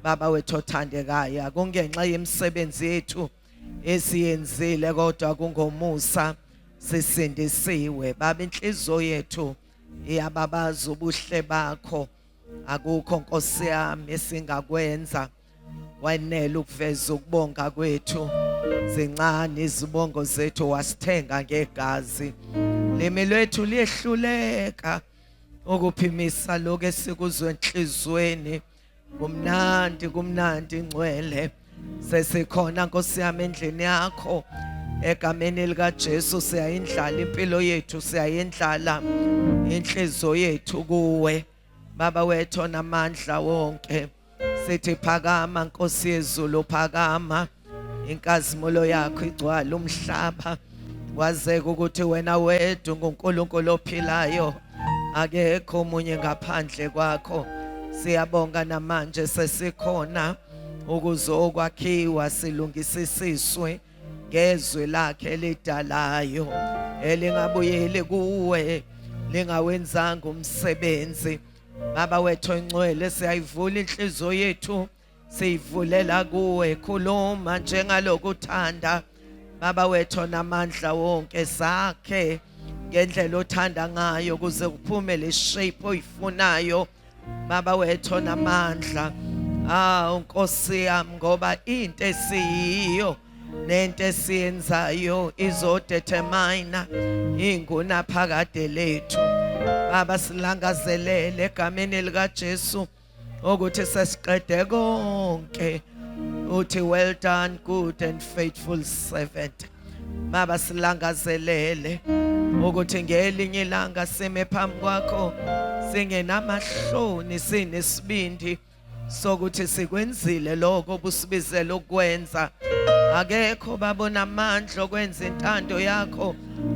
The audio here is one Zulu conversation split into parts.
Baba wethu othandekayo, akungenxa yemisebenzi yethu esiyenzile kodwa kungomusa sisindisiwe. Baba, inhliziyo yethu iyababaza ubuhle bakho. Akukho Nkosi yami esingakwenza wanele ukuveza ukubonga kwethu. Zincane izibongo zethu wasithenga ngegazi. Limi lwethu liyehluleka ukuphimisa lokho esikuzwe enhlizweni. Kumnandi ngcwele sesikhona Nkosi yami endlini yakho. Egameni lika Jesu siyayindlala impilo yethu, siyayindlala inhliziyo yethu kuwe. Baba wethu onamandla wonke, sithi phakama Nkosi yezulu, phakama. Inkazimulo yakho igcwala umhlaba. Wazeka ukuthi wena wedwa unguNkulunkulu ophilayo, akekho omunye ngaphandle kwakho. Siyabonga namanje sesikhona ukuzokwakhiwa silungisisiswe ngezwi lakhe elidalayo, elingabuyeli kuwe lingawenzanga umsebenzi. Baba wethu ongcwele, siyayivula inhliziyo yethu, siyivulela kuwe. Khuluma njengalokuthanda. Baba wethu onamandla wonke, sakhe ngendlela othanda ngayo kuze kuphume le shape oyifunayo. Baba wethu onamandla, Nkosi yami, ngoba into esiyiyo nento esiyenzayo izodetermine ingunaphakade lethu. Baba, silangazelele egameni lika Jesu ukuthi sesiqede konke. Uthi well done good and faithful servant. Baba, silangazelele ukuthi ngelinye ilanga sime phambi kwakho singenamahloni, sinesibindi sokuthi sikwenzile lokho obusibizela ukwenza. Akekho babona amandla okwenza intando yakho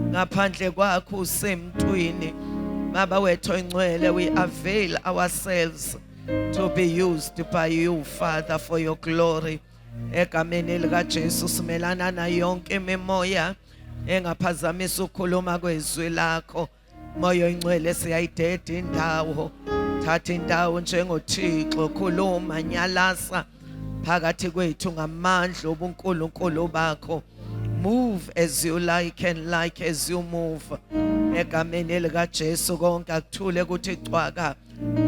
ngaphandle kwakho usemntwini. Baba wethu ongcwele, we avail ourselves to be used by you, Father, for your glory. Egameni lika Jesu simelana na yonke imimoya engaphazamisa ukukhuluma kwezwi lakho. Moya ongcwele, siyayideda indawo. Thatha indawo njengoThixo, khuluma, nyalasa phakathi kwethu ngamandla obuNkulunkulu bakho. Move as you like and like as you move. Egameni lika Jesu konke akuthule ukuthi cwaka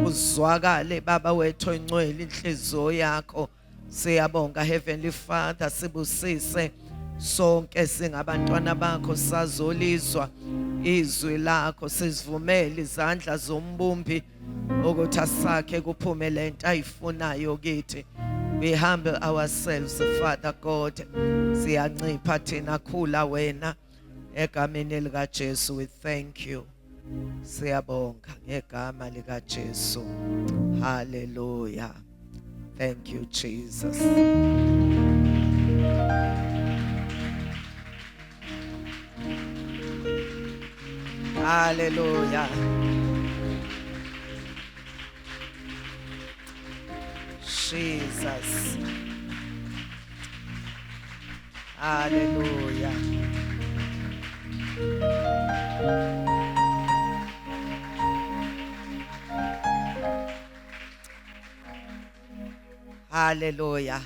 uzwakale. Baba wethu ongcwele, inhliziyo yakho siyabonga. Heavenly Father, sibusise sonke singabantwana bakho, sazolizwa izwi lakho. Sizivumele izandla zombumbi ukuthi asakhe kuphume lento ayifunayo kithi. We humble ourselves, Father God. Siyancipha thina, khula wena. Egameni lika Jesu we thank you. Siyabonga ngegama lika Jesu. Hallelujah. Thank you, Jesus. Hallelujah. Jesus. Hallelujah. Hallelujah.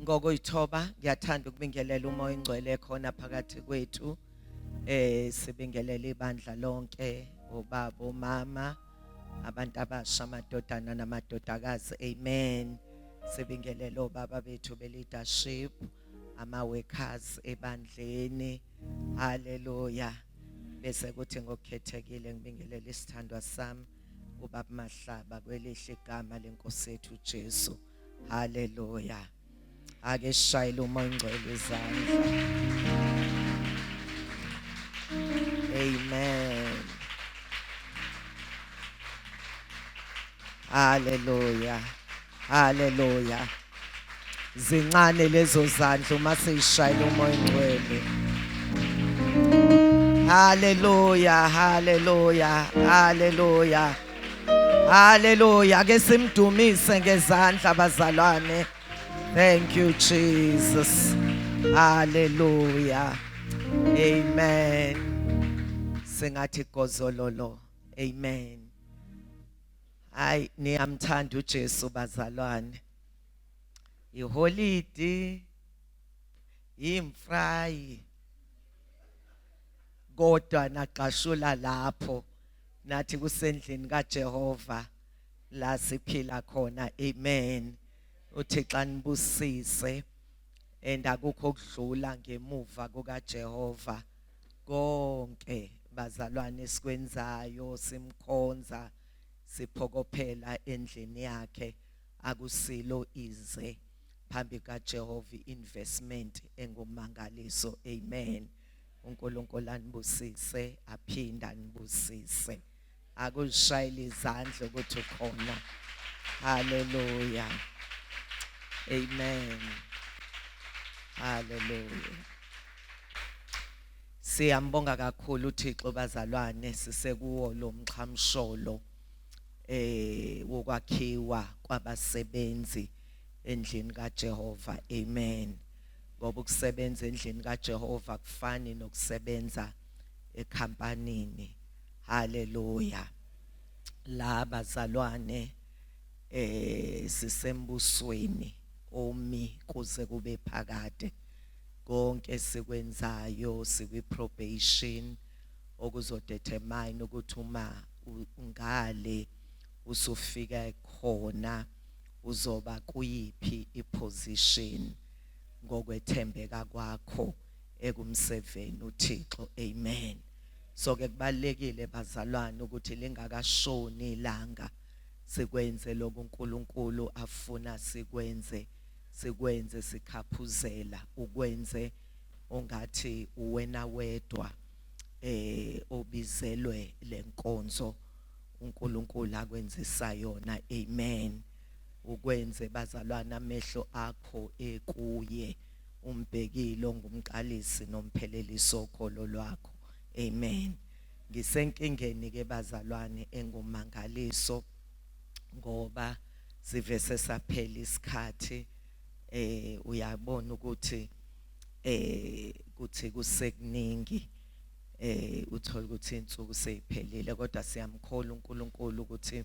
Ngokuyithoba ngiyathanda ukubingelela umoya ongcwele khona phakathi kwethu. Sibingelela ibandla lonke, obaba, omama, abantu abasha, amadodana namadodakazi. Amen. Sibingelela obaba bethu be-leadership, ama-workers ebandleni. Hallelujah. Bese kuthi ngokukhethekile ngibingelela isithandwa sami ubaba Mahlaba kwelihle igama lenkosi yethu Jesu. Hallelujah. Ake shayile umoya ongcwele izandla. Amen. Hallelujah. Hallelujah. Zincane lezo zandla uma seyishayile umoya ongcwele. Hallelujah. Hallelujah. Hallelujah. Hallelujah. Ake simdumise ngezandla bazalwane. Thank you, Jesus. Hallelujah. Amen. Singathi gozololo. Amen. Hayi niyamthanda uJesu bazalwane. Iholidi imfrayi kodwa naqashula lapho nathi kusendlini kaJehova la siphila khona. Amen. uThixo anibusise and akukho okudlula ngemuva kukaJehova. Konke bazalwane sikwenzayo simkhonza siphokophela endlini yakhe akusilo ize phambi kaJehova investment engumangaliso. Amen. uNkulunkulu anibusise aphinda anibusise akushayile izandla ukuthi ukhona. Hallelujah. Amen. Hallelujah. Siyambonga kakhulu uThixo bazalwane sisekuwo lo mxhamsholo wokwakhiwa kwabasebenzi endlini kaJehova. Amen. Ngoba ukusebenza endlini kaJehova kufani nokusebenza ekhampanini. Hallelujah. La bazalwane sisembusweni omi kuze kube phakade. Konke sikwenzayo sikwi probation okuzodetermine ukuthi uma ngale usufika khona uzoba kuyiphi iposition ngokwethembeka kwakho ekumseveni uThixo. Amen. So ke kubalekile bazalwane ukuthi lingakashoni ilanga sikwenze lokho uNkulunkulu afuna sikwenze sikhaphuzela ukwenze ongathi uwena wedwa obizelwe lenkonzo uNkulunkulu akwenzisa yona. Amen. Ukwenze bazalwana amehlo akho ekuye umbhekile ngumqalisi nomphelelisi okholo lwakho. Amen. Ngisenkingeni ke bazalwane engumangaliso ngoba sivese saphela isikhathi uyabona ukuthi kuthi kusekuningi uthola ukuthi insuku seyiphelile kodwa siyamkhola uNkulunkulu ukuthi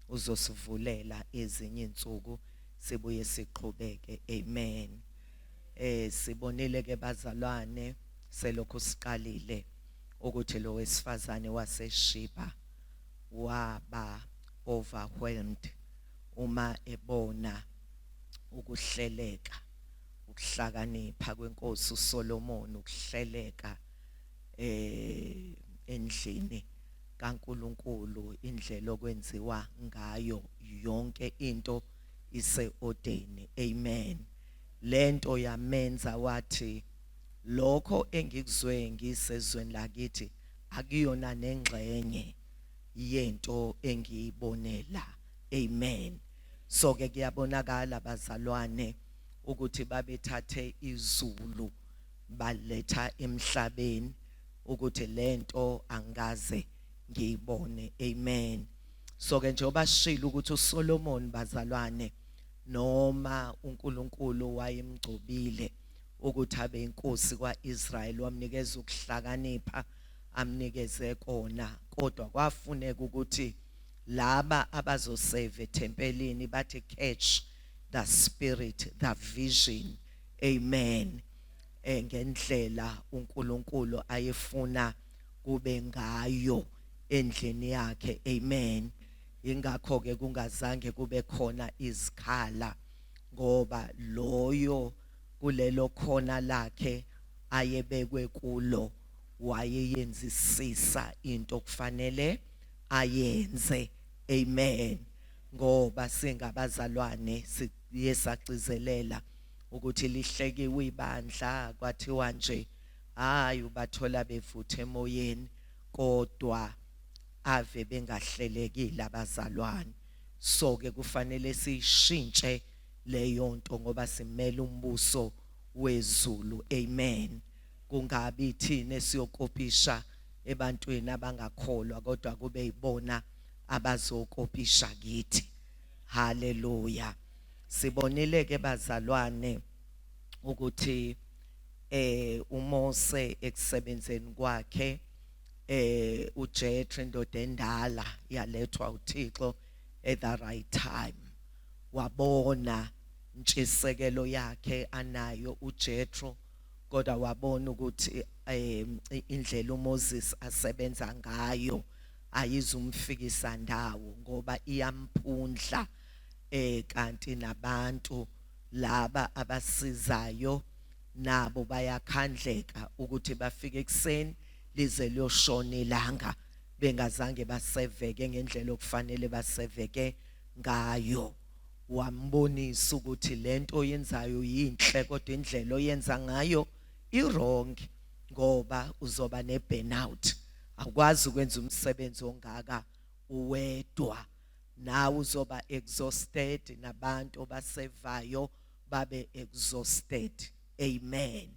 uzosivulela ezinye insuku sibuye siqhubeke. Amen. Sibonile ke bazalwane selokhu siqalile ukuthi lo wesifazane waseSheba waba overwhelmed uma ebona ukuhleleka ukuhlakanipha kwenkosi uSolomon ukuhleleka endlini kaNkulunkulu indlela okwenziwa ngayo yonke into ise-ordeni. Amen. Lento yamenza wathi lokho engikuzwe ngisezweni lakithi akuyona nengxenye yento engiyibonela. Amen. So ke kuyabonakala bazalwane ukuthi babethathe izulu baletha emhlabeni ukuthi lento angaze ngiyibone. Amen. So ke njengoba shilo ukuthi uSolomon bazalwane noma uNkulunkulu wayemgcobile ukuthi abe inkosi kwaIsrael wamnikeza ukuhlakanipha amnikeze kona kodwa kwafuneka ukuthi laba abazoseve ethempelini bathi catch the spirit, the vision. Amen. Ngendlela uNkulunkulu ayefuna kube ngayo endlini yakhe. Amen. Ingakho ke kungazange kube khona izikhala ngoba loyo kulelo khona lakhe ayebekwe kulo wayeyenzisisa into kufanele ayenze. Amen. Ngoba singabazalwane siyesagcizelela ukuthi lihlekiwe ibandla kwathiwa nje hayi ubathola bevutha emoyeni kodwa ave bengahlelekile abazalwane. So ke kufanele sishintshe leyo nto ngoba simele umbuso wezulu. Amen. Kungabi thina siyokopisha ebantwini abangakholwa kodwa kube ibona abazokopisha kithi. Hallelujah. Sibonile ke bazalwane ukuthi uMose ekusebenzeni kwakhe uJethro indoda endala yalethwa uThixo at the right time. Wabona ntshisekelo yakhe anayo uJethro, kodwa wabona ukuthi indlela uMoses asebenza ngayo ayizumfikisa ndawo ngoba iyamphundla, kanti nabantu laba abasizayo nabo bayakhandleka ukuthi bafike ekseni lize liyoshona ilanga bengazange baseveke ngendlela okufanele baseveke ngayo. Wambonisa ukuthi lento oyenzayo yinhle kodwa indlela oyenza ngayo i-wrong, ngoba uzoba ne-burnout. Akwazi ukwenza umsebenzi ongaka uwedwa, nawe uzoba exhausted, nabantu obasevayo babe exhausted. Amen.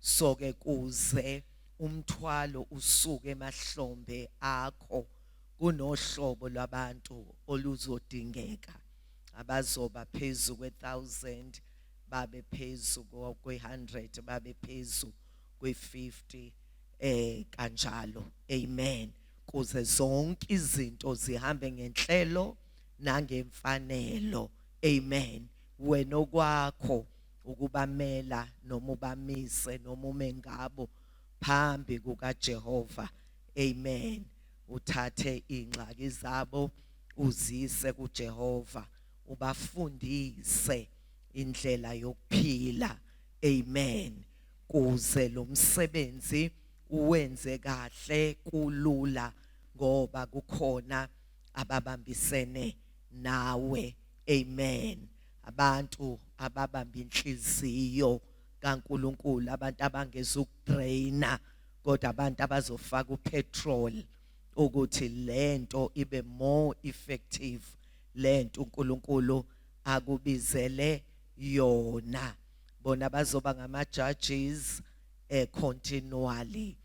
So ke kuze umthwalo usuke emahlombe akho, kunohlobo lwabantu oluzodingeka, abazoba phezu kwe-1,000, babe phezu kwe-100, babe phezu kwe-50, kanjalo. Amen. Kuze zonke izinto zihambe ngenhlelo nangemfanelo. Amen. Wena okwakho ukubamela noma ubamise noma ume ngabo phambi kukaJehova. Amen. Uthathe ingxaki zabo uzise kuJehova, ubafundise indlela yokuphila. Amen. Kuze lo msebenzi uwenze kahle kulula, ngoba kukhona ababambisene nawe. Amen. Abantu ababamba inhliziyo kaNkulunkulu, abantu abangezukudraina kodwa abantu abazofaka upetrol ukuthi lento ibe more effective, lento uNkulunkulu akubizele yona. Bona bazoba ngama-judges continually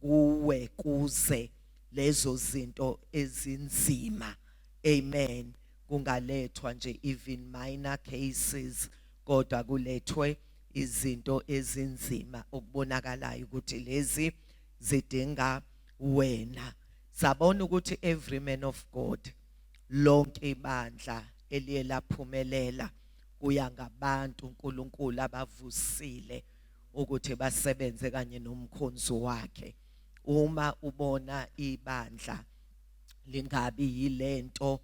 kuwe, kuze lezo zinto ezinzima, amen, kungalethwa nje even minor cases, kodwa kulethwe izinto ezinzima okubonakalayo ukuthi lezi zidinga wena. Sabona ukuthi every man of God, lonke ibandla eliye laphumelela kuya ngabantu uNkulunkulu abavusile ukuthi basebenze kanye nomkhonzi wakhe. Uma ubona ibandla lingabi yilento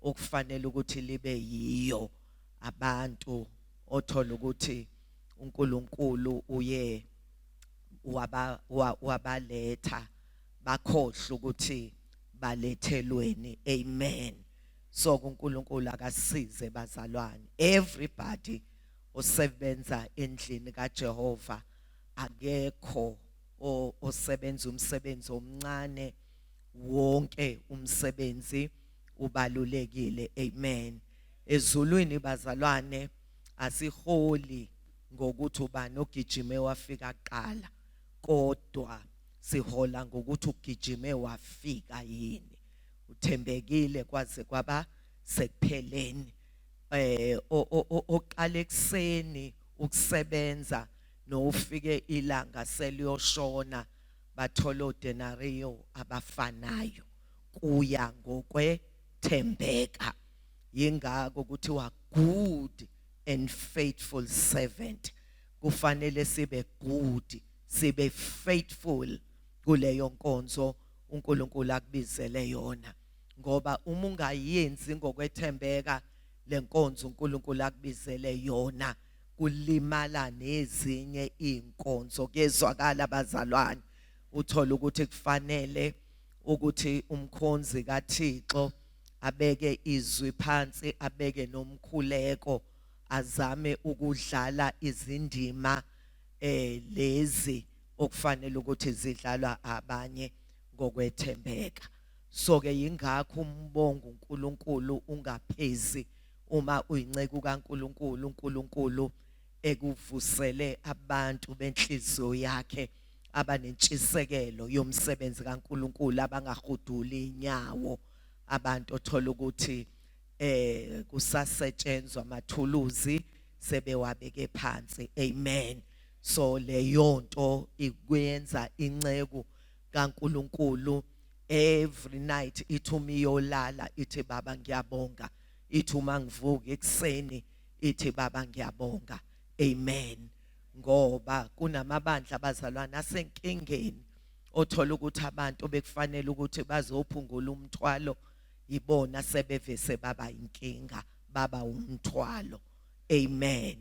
okufanele ukuthi libe yiyo, abantu othola ukuthi uNkulunkulu uye wabaletha bakhohle ukuthi balethelweni. Amen. So uNkulunkulu akasize bazalwane, everybody osebenza endlini kaJehova, akekho osebenza umsebenzi omncane, wonke umsebenzi ubalulekile. Amen. Ezulwini bazalwane asiholi ngokuthi ubani ogijime wafika kuqala, kodwa sihola ngokuthi ugijime wafika yini, uthembekile kwaze kwaba sekupheleni. Oqala ekseni ukusebenza nofike ilanga seliyoshona bathola odenariyo abafanayo, kuya ngokwethembeka. Yingakho kuthiwa good and faithful servant. Kufanele sibe good, sibe faithful kuleyo nkonzo uNkulunkulu akubizele yona, ngoba uma ungayenzi ngokwethembeka le nkonzo uNkulunkulu akubizele yona, kulimala nezinye inkonzo. Kezwakala bazalwane, uthola ukuthi kufanele ukuthi umkhonzi kaThixo abeke izwi phansi, abeke nomkhuleko, azame ukudlala izindima lezi okufanele ukuthi zidlalwa abanye ngokwethembeka. So ke yingakho umbongo uNkulunkulu ungaphezi uma uyinceku kaNkulunkulu, uNkulunkulu ekuvusele abantu benhliziyo yakhe abanentshisekelo yomsebenzi kaNkulunkulu, abangahuduli inyawo, abantu othola ukuthi kusasetshenzwa amathuluzi sebewabeke phansi. Amen. So leyo nto ikwenza inceku kaNkulunkulu every night ithi uma iyolala ithi baba ngiyabonga, ithi uma ngivuka ekseni ithi baba ngiyabonga. Amen. Ngoba kunamabandla abazalwane asenkingeni othola ukuthi abantu bekufanele ukuthi bazophungula umthwalo, ibona sebevese baba inkinga, baba umthwalo. Amen.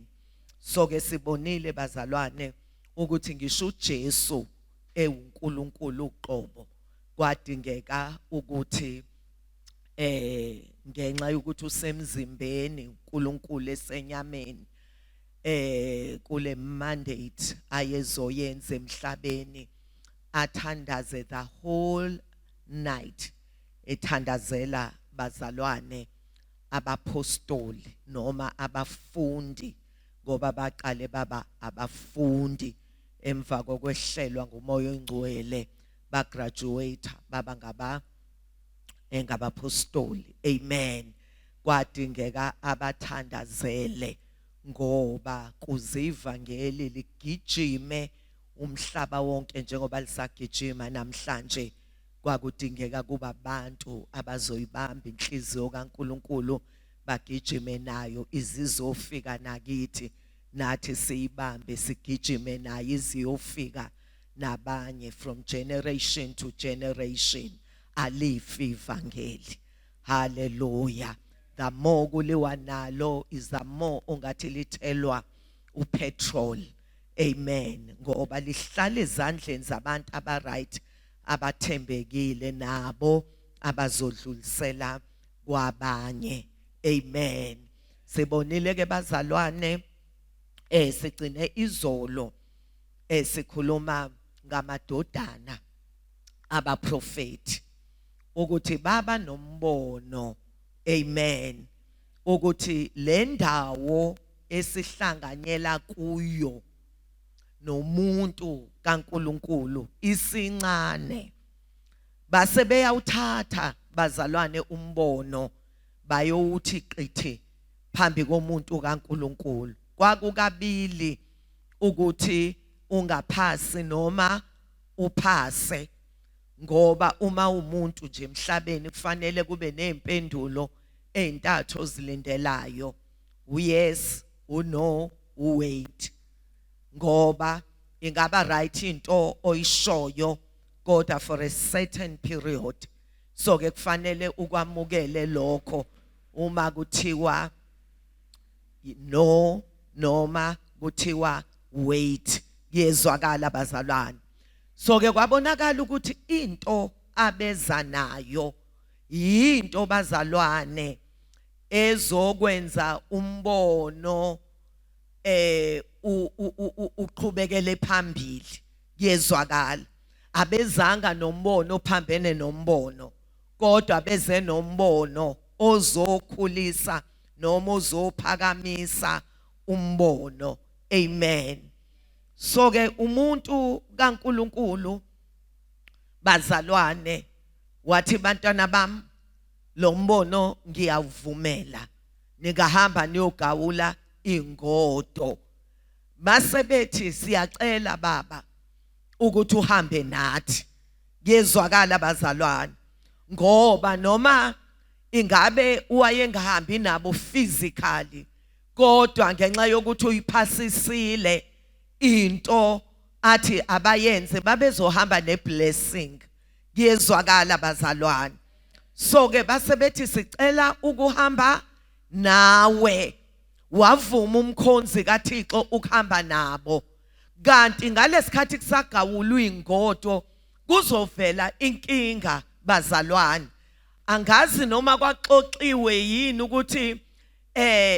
So ke sibonile bazalwane ukuthi ngisho uJesu uNkulunkulu uqobo kwadingeka ukuthi ngenxa yokuthi usemzimbeni uNkulunkulu esenyameni kule mandate ayezoyenza emhlabeni athandaze the whole night, ethandazela bazalwane abapostoli noma abafundi, ngoba baqale baba abafundi emva kokwehlelwa ngumoya oyingcwele bagraduate baba ngabapostoli. Amen. Kwadingeka abathandazele ngoba kuzivangeli ligijime umhlaba wonke njengoba lisagijima namhlanje. Kwakudingeka kuba abantu abazoyibamba inhliziyo kaNkulunkulu bagijime nayo izizofika nakithi, nathi siyibambe sigijime nayo iziyofika nabanye from generation to generation. Alifi ivangeli. Hallelujah. The more kuliwa nalo is the more ungathi lithelwa upetrol. Amen. Ngoba lihlala ezandleni zabantu abaright abathembekile nabo abazodlulisela kwabanye. Amen. Sibonile ke bazalwane sigcine izolo sikhuluma ngamadodana abaprofeti ukuthi baba nombono. Amen. Ukuthi le ndawo esihlanganyela kuyo nomuntu kaNkulunkulu isincane, base beyawuthatha bazalwane umbono bayowuthi qithi phambi komuntu kaNkulunkulu. Kwakukabili ukuthi ungaphasi noma uphase, ngoba uma umuntu nje emhlabeni kufanele kube nezimpendulo ezintathu ozilindelayo: yes, no, wait. Ngoba ingaba right into oyishoyo kodwa for a certain period. So ke kufanele ukwamukele lokho uma kuthiwa no noma kuthiwa wait, yezwakala bazalwane. So ke kwabonakala ukuthi into abeza nayo yinto bazalwane ezokwenza umbono uqhubekele phambili, yezwakala. Abezanga nombono ophambene nombono, kodwa beze nombono ozokhulisa noma ozophakamisa umbono. Amen. So ke umuntu kaNkulunkulu bazalwane wathi bantwana bami lo mbono ngiyavumela, ningahamba niyogawula ingodo. Base bethi siyacela baba ukuthi uhambe nathi, yezwakala bazalwane, ngoba noma ingabe wayengahambi nabo physically kodwa ngenxa yokuthi uyiphasisile into athi abayenze babezohamba neblessing, yezwakala bazalwane. So ke base bethi sicela ukuhamba nawe, wavuma umkhonzi kaThixo ukuhamba nabo. Kanti ngalesikhathi kusagawulwa ingodo kuzovela inkinga bazalwane. Angazi noma kwaxoxiwe yini ukuthi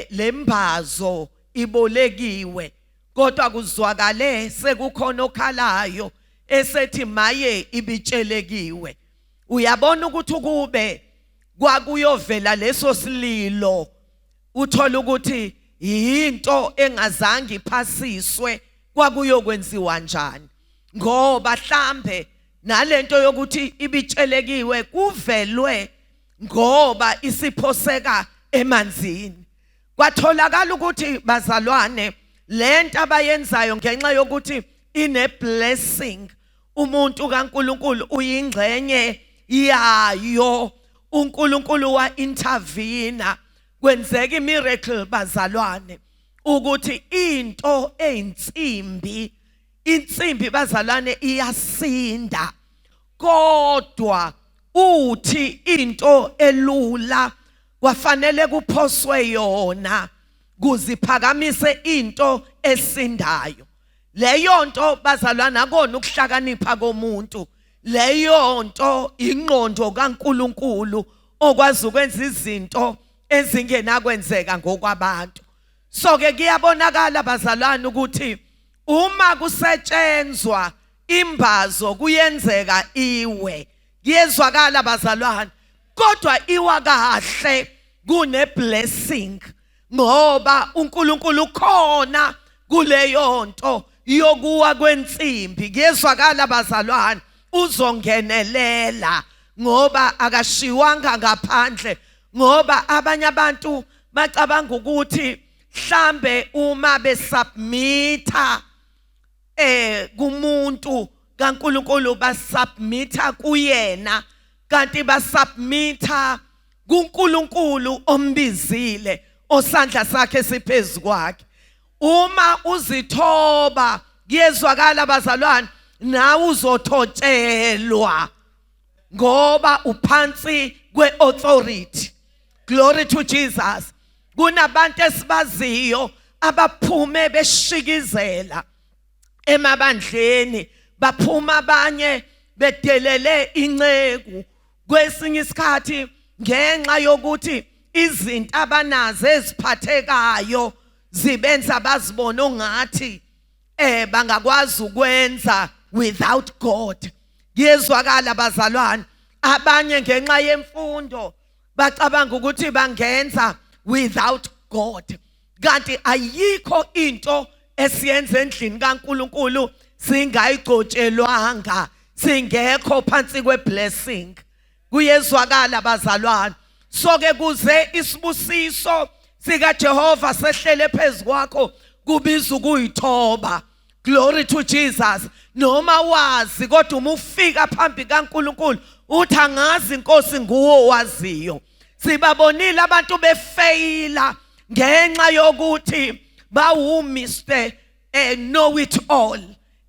lembazo ibolekiwe, kodwa kuzwakale sekukhona okhalayo esethi maye ibitshelekiwe. Uyabona ukuthi kube kwakuyovela leso sililo, uthola ukuthi yinto engazange iphasiswe kwakuyokwenziwa njani, ngoba mhlambe nalento yokuthi ibitshelekiwe kuvelwe ngoba isiphoseka emanzini. Kwatholakala ukuthi bazalwane lento abayenzayo ngenxa yokuthi ine blessing, umuntu kaNkulunkulu uyingxenye yayo uNkulunkulu wa intervene kwenzeka imiracle bazalwane ukuthi into insimbi bazalwane iyasinda kodwa uthi into elula kwafanele kuphoswe yona kuziphakamise into esindayo. Leyo nto bazalwana akona ukuhlakanipha komuntu, leyo nto ingqondo kaNkulunkulu okwazi ukwenza izinto ezingenakwenzeka ngokwabantu. So ke kuyabonakala bazalwane ukuthi uma kusetshenzwa imbazo kuyenzeka iwe, kuyezwakala bazalwane, kodwa iwa kahle kune blessing ngoba uNkulunkulu khona kuleyo nto yokuwa kwensimbi. Kuyezwakala bazalwane, uzongenelela ngoba akashiwanga ngaphandle. Ngoba abanye abantu bacabanga ukuthi mhlambe uma besubmita kumuntu kaNkulunkulu basubmita kuyena, kanti basubmita kuNkulunkulu ombizile osandla sakhe siphezulu kwakhe. Uma uzithoba kuyezwakala bazalwane, nawe uzothotshelwa ngoba uphansi kwe-authority. Glory to Jesus. Kunabantu esibaziyo abaphume beshikizela emabandleni, baphuma abanye bedelele inceku. Kwesinye isikhathi ngenxa yokuthi izinto abanazo eziphathekayo zibenza bazibone ungathi bangakwazi ukwenza without God. Kuyezwakala bazalwane, abanye ngenxa yemfundo bacabanga ukuthi bangenza without God, kanti ayikho into esiyenza endlini kaNkulunkulu singayigcotshelwanga, singekho phansi kwe-blessing. Kuyezwakala bazalwane. So ke kuze isibusiso sikaJehova sehlele phezu kwakho kubiza ukuyithoba. Glory to Jesus. Noma wazi kodwa uma ufika phambi kaNkulunkulu uthi angazi Nkosi nguwe waziyo. Sibabonile abantu befeyila ngenxa yokuthi Mr. Know it all.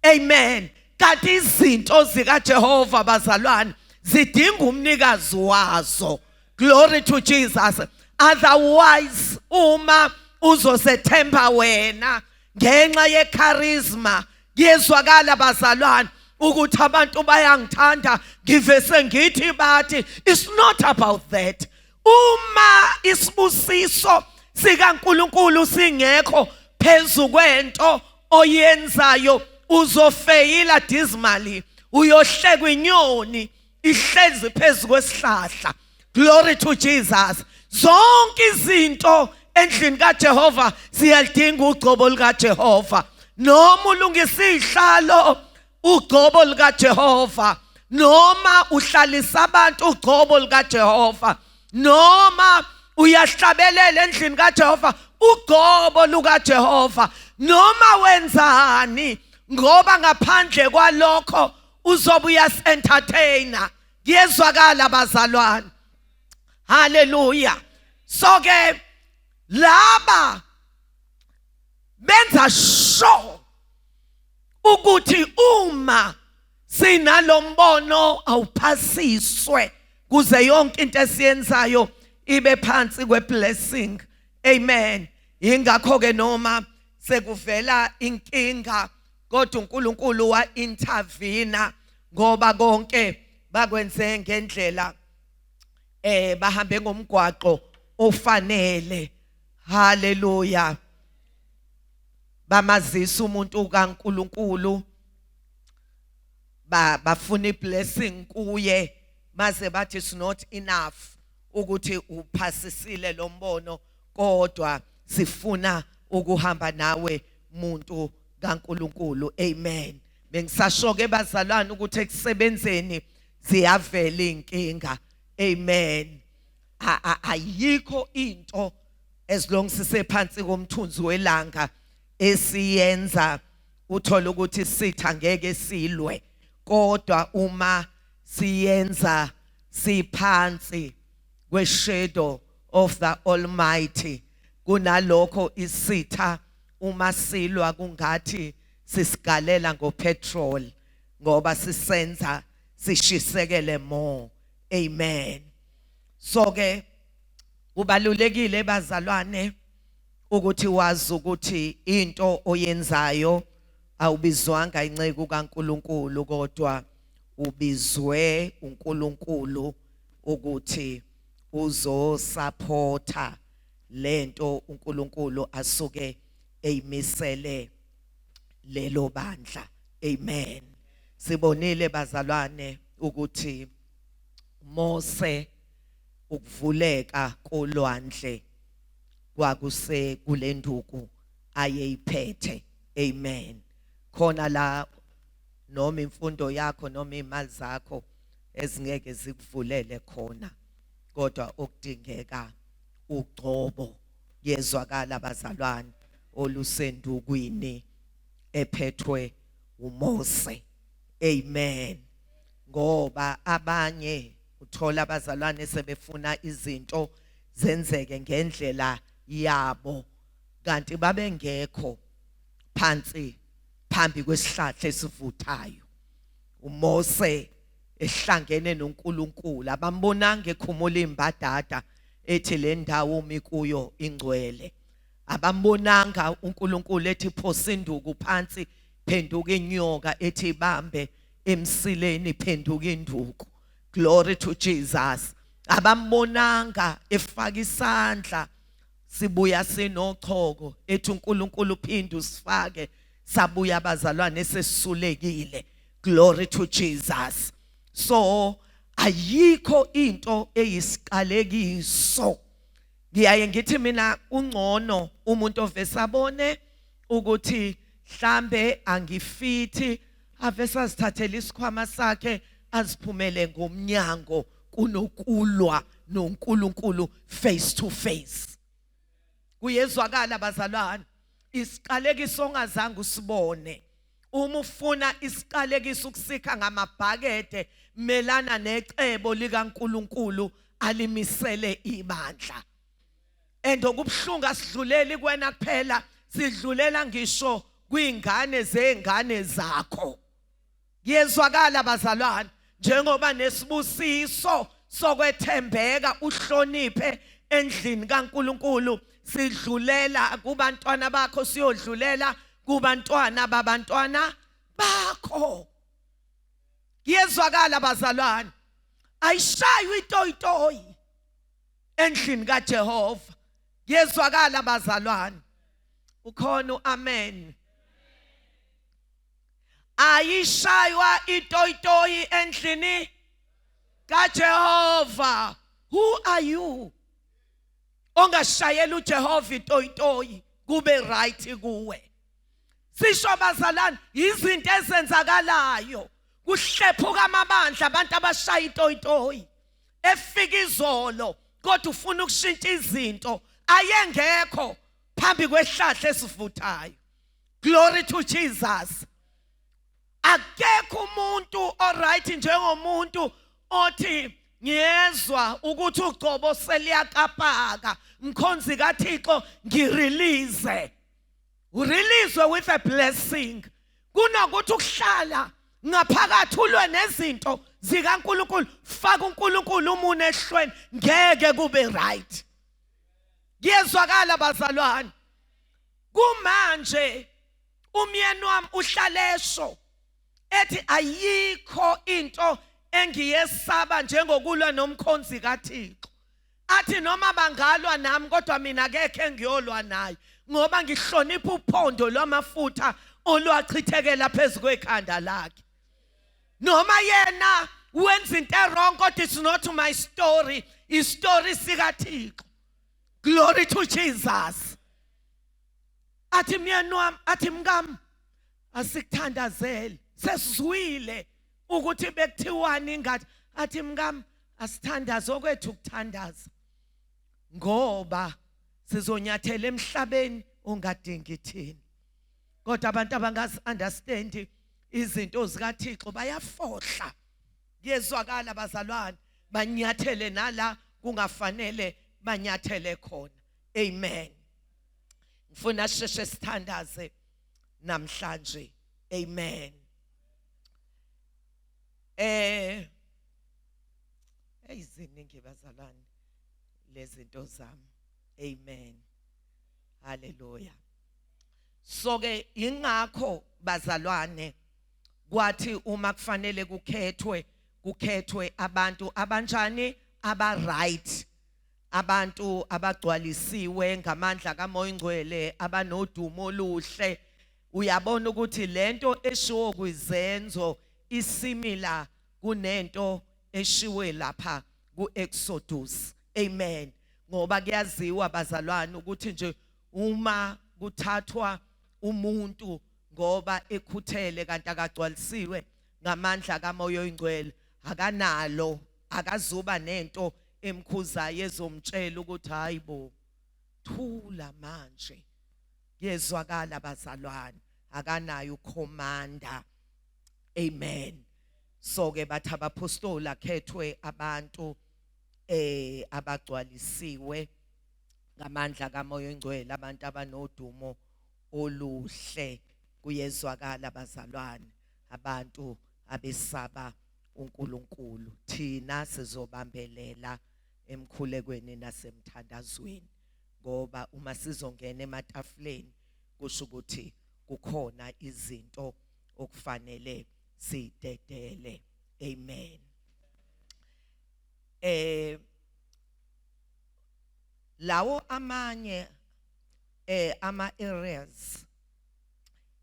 Amen. Kanti izinto zikaJehova bazalwane zidinga umnikazi wazo. Glory to Jesus. Otherwise uma uzosethemba wena ngenxa yecharisma, kuyezwakala bazalwane ukuthi abantu bayangithanda ngivese ngithi bathi it's not about that. Uma isibusiso sikaNkulunkulu singekho phezu kwento oyenzayo uzofeyila dismally, uyohlekwa inyoni ihlezi phezu kwesihlahla. Glory to Jesus. Zonke izinto endlini kaJehova siyalidinga ugcobo likaJehova. Noma ulungisa izihlalo ugcobo likaJehova, noma uhlalisa abantu ugcobo likaJehova, noma uyahlabelela endlini kaJehova ugcobo lukaJehova, noma wenzani ngoba ngaphandle kwalokho uzobe uyas-entertainer. Kuyezwakala bazalwane. Hallelujah. So ke laba benza sure ukuthi uma sinalombono awuphasiswe kuze yonke into esiyenzayo ibe phansi kwe-blessing. Amen. Ingakho ke noma sekuvela inkinga kodwa uNkulunkulu wa-intervene ngoba konke bakwenze ngendlela bahambe ngomgwaqo ofanele. Hallelujah. Bamazisa umuntu kaNkulunkulu, bafuna iblessing kuye, maze bathi it's not enough ukuthi uphasisile lo mbono, kodwa sifuna ukuhamba nawe muntu kaNkulunkulu. Amen. Bengisashoke bazalwane ukuthi ekusebenzeni ziyavela inkinga. Amen. Ayikho into as long sisephansi komthunzi welanga esiyenza uthola ukuthi sitha ngeke silwe, kodwa uma siyenza siphansi kwe-shadow of the Almighty. Kunalokho isitha uma silwa kungathi sisigalela ngopetrol ngoba sisenza sishisekele more. Amen. So ke kubalulekile bazalwane ukuthi wazi ukuthi into oyenzayo awubizwanga inceke kaNkulunkulu kodwa ubizwe uNkulunkulu ukuthi uzosupporta lento uNkulunkulu asuke eyimisele lelo bandla. Amen. Sibonile bazalwane ukuthi Mose ukuvuleka kolwandle kwakuse kulenduku ayeyiphethe. Amen. Khona la noma imfundo yakho noma imali zakho ezingeke zikuvulele khona kodwa okudingeka ugcobo yezwakala bazalwane olusendukwini ephethwe uMose. Amen. Ngoba abanye uthola abazalwane sebefuna izinto zenzeke ngendlela yabo kanti babengekho phansi phambi kwesihlahla esivuthayo. uMose ehlangene noNkulunkulu abambonanga ekhumula imbadada ethi le ndawo umi kuyo ingcwele. Abambonanga uNkulunkulu ethi phosa induku phansi phenduka inyoka ethi ibambe emsileni phenduka induku. Glory to Jesus. Abambonanga efaka isandla sibuya sinochoko ethi uNkulunkulu phinde usifake sabuya abazalwane sesulekile. Glory to Jesus. So ayikho into eyisiqalekiso. Ngiyaye ngithi mina ungcono umuntu ovesabone ukuthi mhlambe angifithi avesa azithathela isikhwama sakhe aziphumele ngomnyango kunokulwa noNkulunkulu face to face. Kuyezwakala bazalwane isiqalekiso ongazange usibone. Uma ufuna isiqalekiso ukusikha ngamabhakede melana necebo likaNkulunkulu alimisele ibandla. Endokubhlunga sidluleli kwena kuphela sidlulela ngisho kwingane zengane zakho. Yezwakala bazalwane njengoba nesibusiso sokwethembeka uhloniphe endlini kaNkulunkulu sidlulela kubantwana bakho siyodlulela kubantwana babantwana bakho. Yezwakala bazalwane ayishayi itoyitoyi endlini kaJehova. Yezwakala bazalwane ukhona amen. Ayishaywa itoyitoyi endlini kaJehova. Who are you ongashayela uJehova itoyitoyi kube right kuwe? Sisho bazalwane izinto ezenzakalayo kuhlephuka amabandla abantu abashaya itoyitoyi efika izolo kodwa ufuna ukushintsha izinto ayengekho phambi kwehlahla esivuthayo. Glory to Jesus. Akekho umuntu alright njengomuntu othi ngiyezwa ukuthi ugcobo seliyakapaka mkhonzi kaThixo ngirelease. Urelease with a blessing. Kunokuthi ukuhlala ngaphakathi ulwe nezinto zikaNkulunkulu faka uNkulunkulu umune ehlweni ngeke kube right. Yezwakala bazalwane kumanje umyeni wami uhlalesho ethi ayikho into engiyesaba njengokulwa nomkhonzi kaThixo. Athi noma bangalwa nami kodwa mina akekho ngiyolwa naye ngoba ngihlonipha uphondo lwamafutha olwachithekela phezulu kwekhanda lakhe. Noma yena wenza into wrong kodwa it's not my story, istory sikaThixo. Glory to Jesus. Athi myeni wami athi mkami asikuthandazele sesizwile ukuthi bekuthiwani ngathi athi mkami asithandaze okwethu ukuthandaza ngoba sizonyathela emhlabeni ongadingi thini. Kodwa abantu abangazi understand izinto zikaThixo bayafohla. Yezwakala bazalwane banyathele nala kungafanele banyathele khona. Amen. Ngifuna sheshe sithandaze namhlanje. Amen. Eziningi bazalwane lezinto zami. Amen. Hallelujah. So ke ingakho bazalwane kwathi uma kufanele kukhethwe abantu abanjani, aba right, abantu abagcwalisiwe ngamandla kaMoya Ingcwele, abanodumo oluhle. Uyabona ukuthi lento eshiwo kwizenzo isimila kunento eshiwe lapha kuExodus. Amen. Ngoba kuyaziwa bazalwane ukuthi nje uma kuthathwa umuntu ngoba ekhuthele kanti akagcwalisiwe ngamandla kaMoya Oyingcwele, akanalo, akazuba nento emkhuzayo ezomtshela ukuthi hayibo thula manje. Yezwakala bazalwane, akanayo ukhomanda. Amen. So ke bathi abaphostoli akhethwe abantu abagcwalisiwe ngamandla kaMoya Oyingcwele, abantu abanodumo oluhle. Kuyezwakala bazalwane, abantu abesaba uNkulunkulu. Thina sizobambelela emkhulekweni nasemthandazweni, ngoba uma sizongena ematafuleni kusho ukuthi kukhona izinto okufanele sidedele. Amen. Lawo amanye ama areas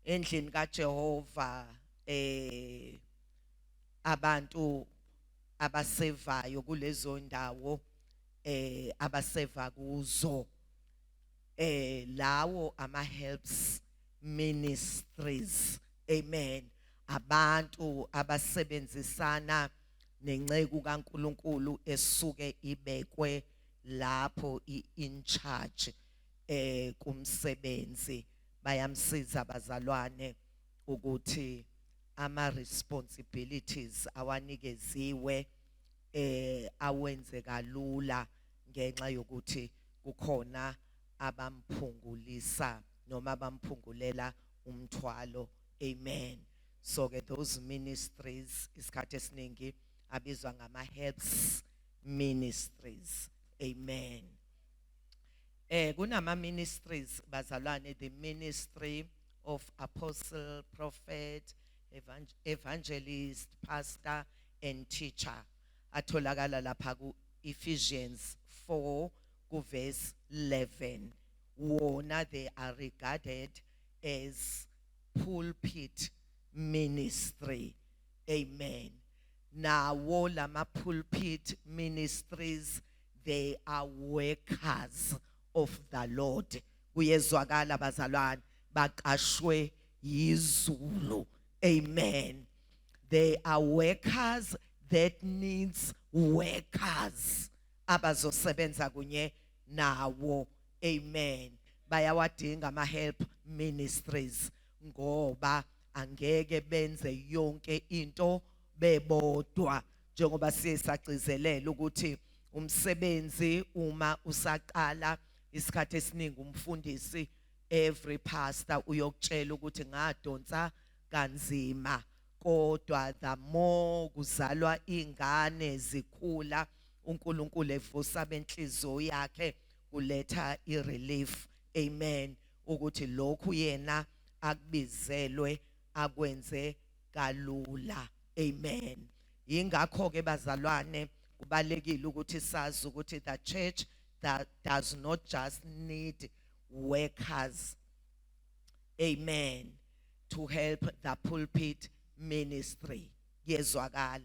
endlini kaJehova, abantu abasevayo kulezo ndawo abaseva kuzo, lawo ama helps ministries. Amen. Abantu abasebenzisana nenceku kaNkulunkulu esuke ibekwe lapho in charge kumsebenzi, bayamsiza bazalwane ukuthi ama responsibilities awanikeziwe awenze kalula, ngenxa yokuthi kukhona abamphungulisa noma abamphungulela umthwalo. Amen. So ke those ministries isikhathi esiningi abizwa ngama helps ministries. Amen. Kunama ministries bazalwane, the ministry of apostle, prophet, evangelist, pastor and teacher, atholakala lapha ku Ephesians 4 ku verse 11. Wona they are regarded as pulpit ministry. Amen. Nawo lama pulpit ministries, they are workers of the Lord. Kuyezwakala bazalwane, baqashwe yizulu. Amen. They are workers that needs workers abazosebenza kunye nawo. Amen. Bayawadinga ama help ministries ngoba angeke benze yonke into bebodwa, njengoba siyesagcizelela ukuthi umsebenzi uma usaqala isikhathi esiningi umfundisi, every pastor uyokutshela ukuthi ngadonsa kanzima, kodwa the more kuzalwa ingane zikhula, uNkulunkulu evusa benhliziyo yakhe kuletha irelief. Amen. Ukuthi lokhu yena akubizelwe akwenze kalula. Amen. Ingakho ke bazalwane kubalekile ukuthi sazi ukuthi the church that does not just need workers, amen, to help the pulpit ministry. Yezwakala.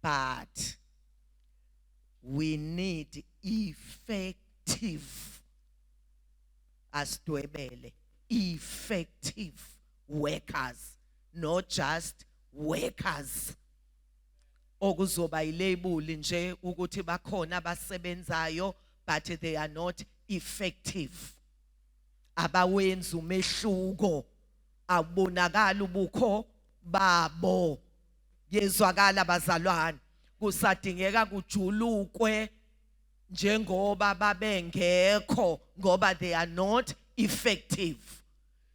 But we need effective, asdwebele, effective workers, not just workers. Okuzoba ilabel nje ukuthi bakhona abasebenzayo but they are not effective. Abawenza umehluko, abonakala ubukho babo. Yezwakala bazalwane, kusadingeka kujulukwe njengoba babengekho ngoba they are not effective.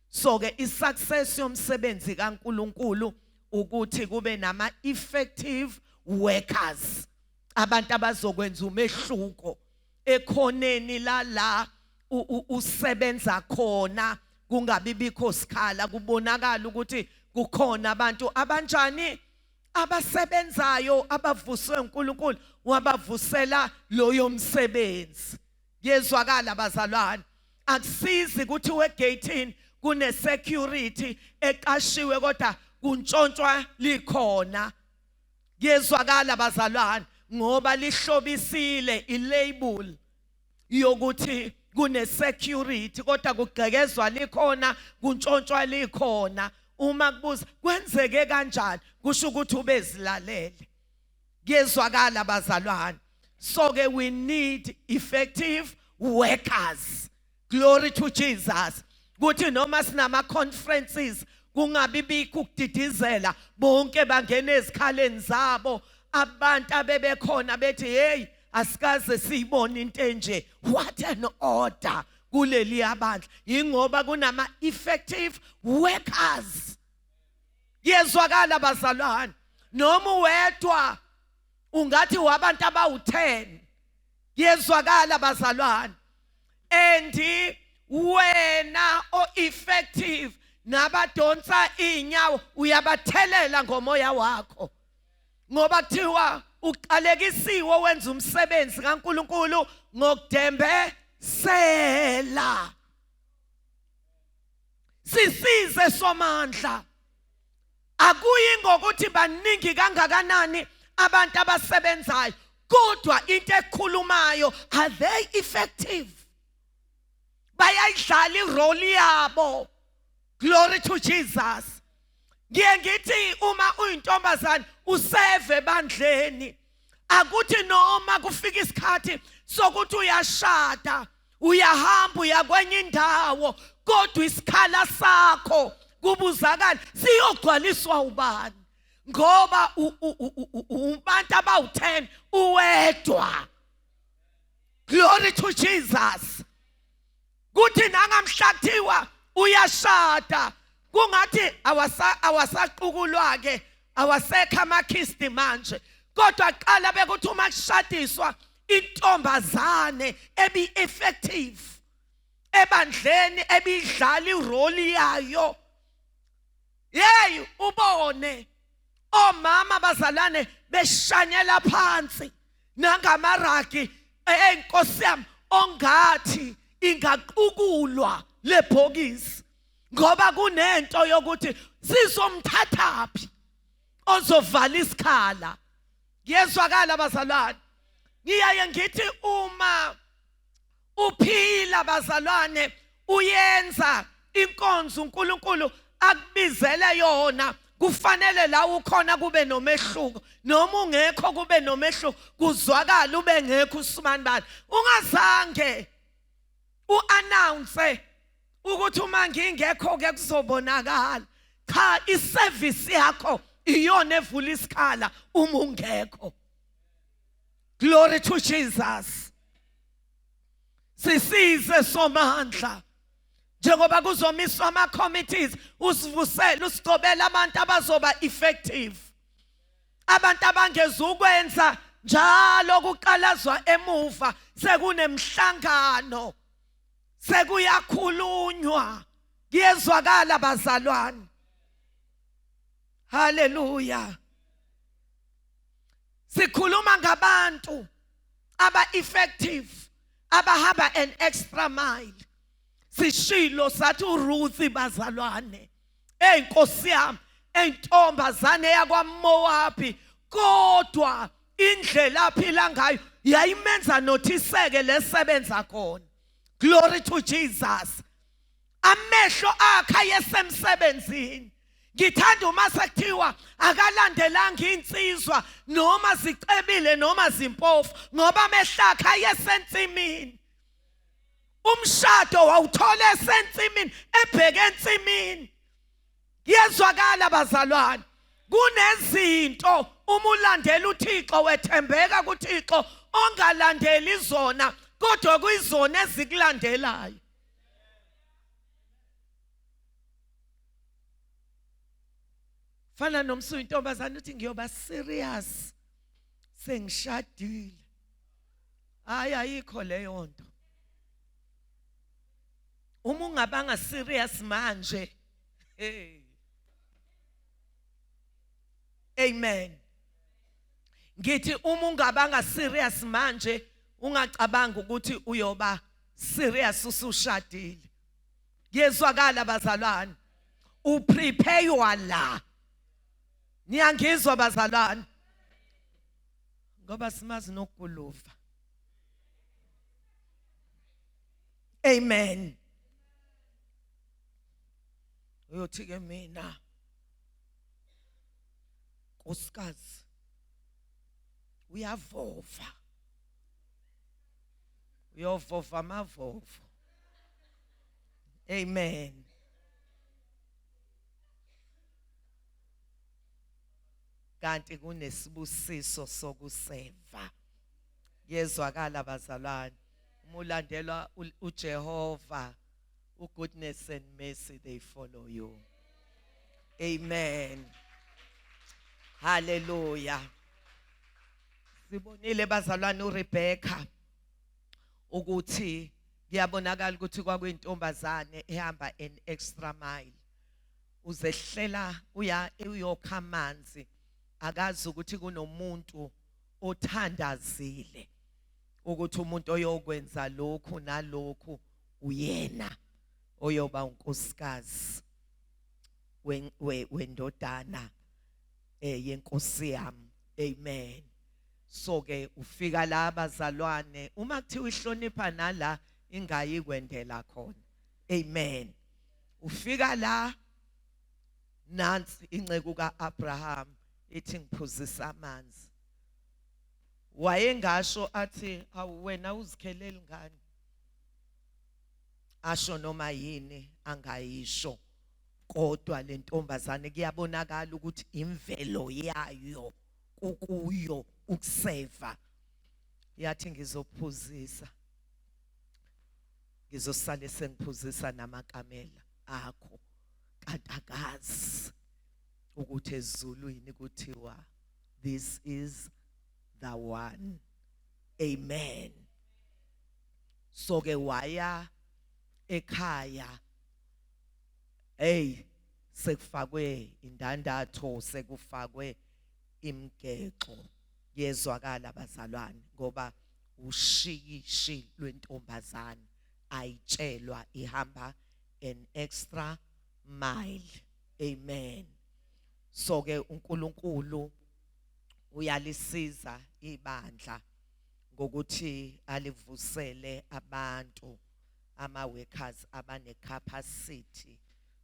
So ke isuccess yomsebenzi kaNkulunkulu ukuthi kube nama effective workers, abantu abazokwenza umehluko ekhoneni la usebenza khona, kungabi bikho sikhala, kubonakala ukuthi kukhona abantu abanjani abasebenzayo abavuswe uNkulunkulu wabavusela loyo msebenzi. Yezwakala bazalwane, akusizi ukuthi wegatini kune security eqashiwe kodwa kuntshontshwa likhona. Yezwakala bazalwane, ngoba lihlobisile ilabel yokuthi kune security kodwa kugqekezwa likhona, kuntshontshwa likhona. Uma kubuza kwenzeke kanjani kusho ukuthi ubezilalele. Yezwakala bazalwane. So ke we need effective workers. Glory to Jesus. Kuthi noma sinama conferences kungabi bikho ukudidizela, bonke bangena ezikhaleni zabo, abantu abebekhona bethi hey asikaze siyibone into enje. What an order kuleli abandla, ingoba kunama effective workers. Yezwakala bazalwane, noma uwedwa ungathi wabantu abawu10. Yezwakala bazalwane, and wena o effective nabadonsa inyawo uyabathelela ngomoya wakho, ngoba kuthiwa uqalekisiwe wenza umsebenzi kaNkulunkulu ngokudembesela. Sisize somandla, akuyi ngokuthi baningi kangakanani abantu abasebenzayo, kodwa into ekhulumayo, are they effective? Bayayidlala irole yabo. Glory to Jesus. Ngiyengithi uma uyintombazane useve bandleni, akuthi noma kufika isikhathi sokuthi uyashada, uyahamba uyakwenye indawo, kodwa isikhala sakho kubuzakala siyogcwaliswa ubani, ngoba ubantu abawu10 uwedwa. Glory to Jesus. Kuthi nangamhla kuthiwa uyashada, kungathi awasaqukulwa ke, awasekho amakhisti manje, kodwa qala bekuthi uma kushadiswa intombazane ebi effective ebandleni, ebidlala irole yayo. Hey, ubone omama bazalane beshanyela phansi nangamaragi, enkosi yami, ongathi ingaqukulwa lebhokisi, ngoba kunento yokuthi sizomthathaphi ozovala isikhala. Yezwakala bazalwane, ngiyaye ngithi uma uphila bazalwane uyenza inkonzo uNkulunkulu akubizele yona, kufanele la ukhona kube nomehluko, noma ungekho kube nomehluko, kuzwakala ube ngekho usumani bani. Ungazange uannounce ukuthi uma ngingekho ke kuzobonakala. Cha, iservice yakho iyona evula isikhala uma ungekho. Glory to Jesus. Sisize somandla, njengoba kuzomiswa ama committees, usivusela usigcobela abantu abazoba effective, abantu abangezukwenza njalo kuqalazwa emuva, sekunemhlangano, sekuyakhulunywa. Kuyezwakala bazalwane. Hallelujah. Sikhuluma ngabantu aba effective, abahamba an extra mile. Sishilo sathi uRuth bazalwane, enkosi yami, entombazane yakwaMowabi, kodwa indlela aphila ngayo yayimenza nothiseke lesebenza khona. Glory to Jesus. Amehlo akhe yesemsebenzini. Ngithanda uma sekuthiwa akalandelanga insizwa noma zicebile noma zimpofu, ngoba amehlo akhe ayesensimini. Umshado wawuthola esensimini, ebheke ensimini. Yezwakala bazalwane, kunezinto uma ulandela uThixo wethembeka kuThixo ongalandeli izona kodwa kuyizona ezikulandelayo. Fana nomsuku intombazana uthi ngiyoba serious sengishadile. Hayi ayikho leyo nto. Uma ungabanga serious manje, hey. Amen. Ngithi uma ungabanga serious manje, ungacabanga ukuthi uyoba serious usushadile. Yezwakala bazalwane. Uprepare la. Niyangizwa bazalwane. Ngoba simazi nokuguluva. Amen. Uyothi ke mina nkosikazi uyavova. Uyovova amavovo. Amen. Kanti kunesibusiso sokuseva. Yezwakala bazalwane. Umulandela uJehova, goodness and mercy they follow you. Amen. Hallelujah. Sibonile bazalwane uRebecca ukuthi kuyabonakala ukuthi kwakuyintombazane ehamba an extra mile. Uzehlela uyokha amanzi. Akazi ukuthi kunomuntu othandazile ukuthi umuntu oyokwenza lokhu nalokhu uyena oyoba unkosikazi wendodana yenkosi yami. Amen. So ke ufika la abazalwane uma kuthiwa ihlonipha nala ingayi kwendela khona. Amen. Ufika la nansi inceku kaAbraham ithi ngiphuzisa amanzi. Wayengasho athi awena uzikhelela ngani? Asho noma yini angayisho. Kodwa le ntombazane kuyabonakala ukuthi imvelo yayo kukuyo ukuseva. Yathi ngizophuzisa. Ngizosale sengiphuzisa namakamela akho. Kanti akazi ukuthi ezulwini kuthiwa this is the one. Amen. So ke waya ekhaya. Hey, sekufakwe indandatho, sekufakwe imgexo. Yezwakala bazalwane ngoba ushiyishi lwentombazane ayitshelwa ihamba an extra mile. Amen. So ke uNkulunkulu uyalisiza ibandla ngokuthi alivusele abantu ama-workers abane capacity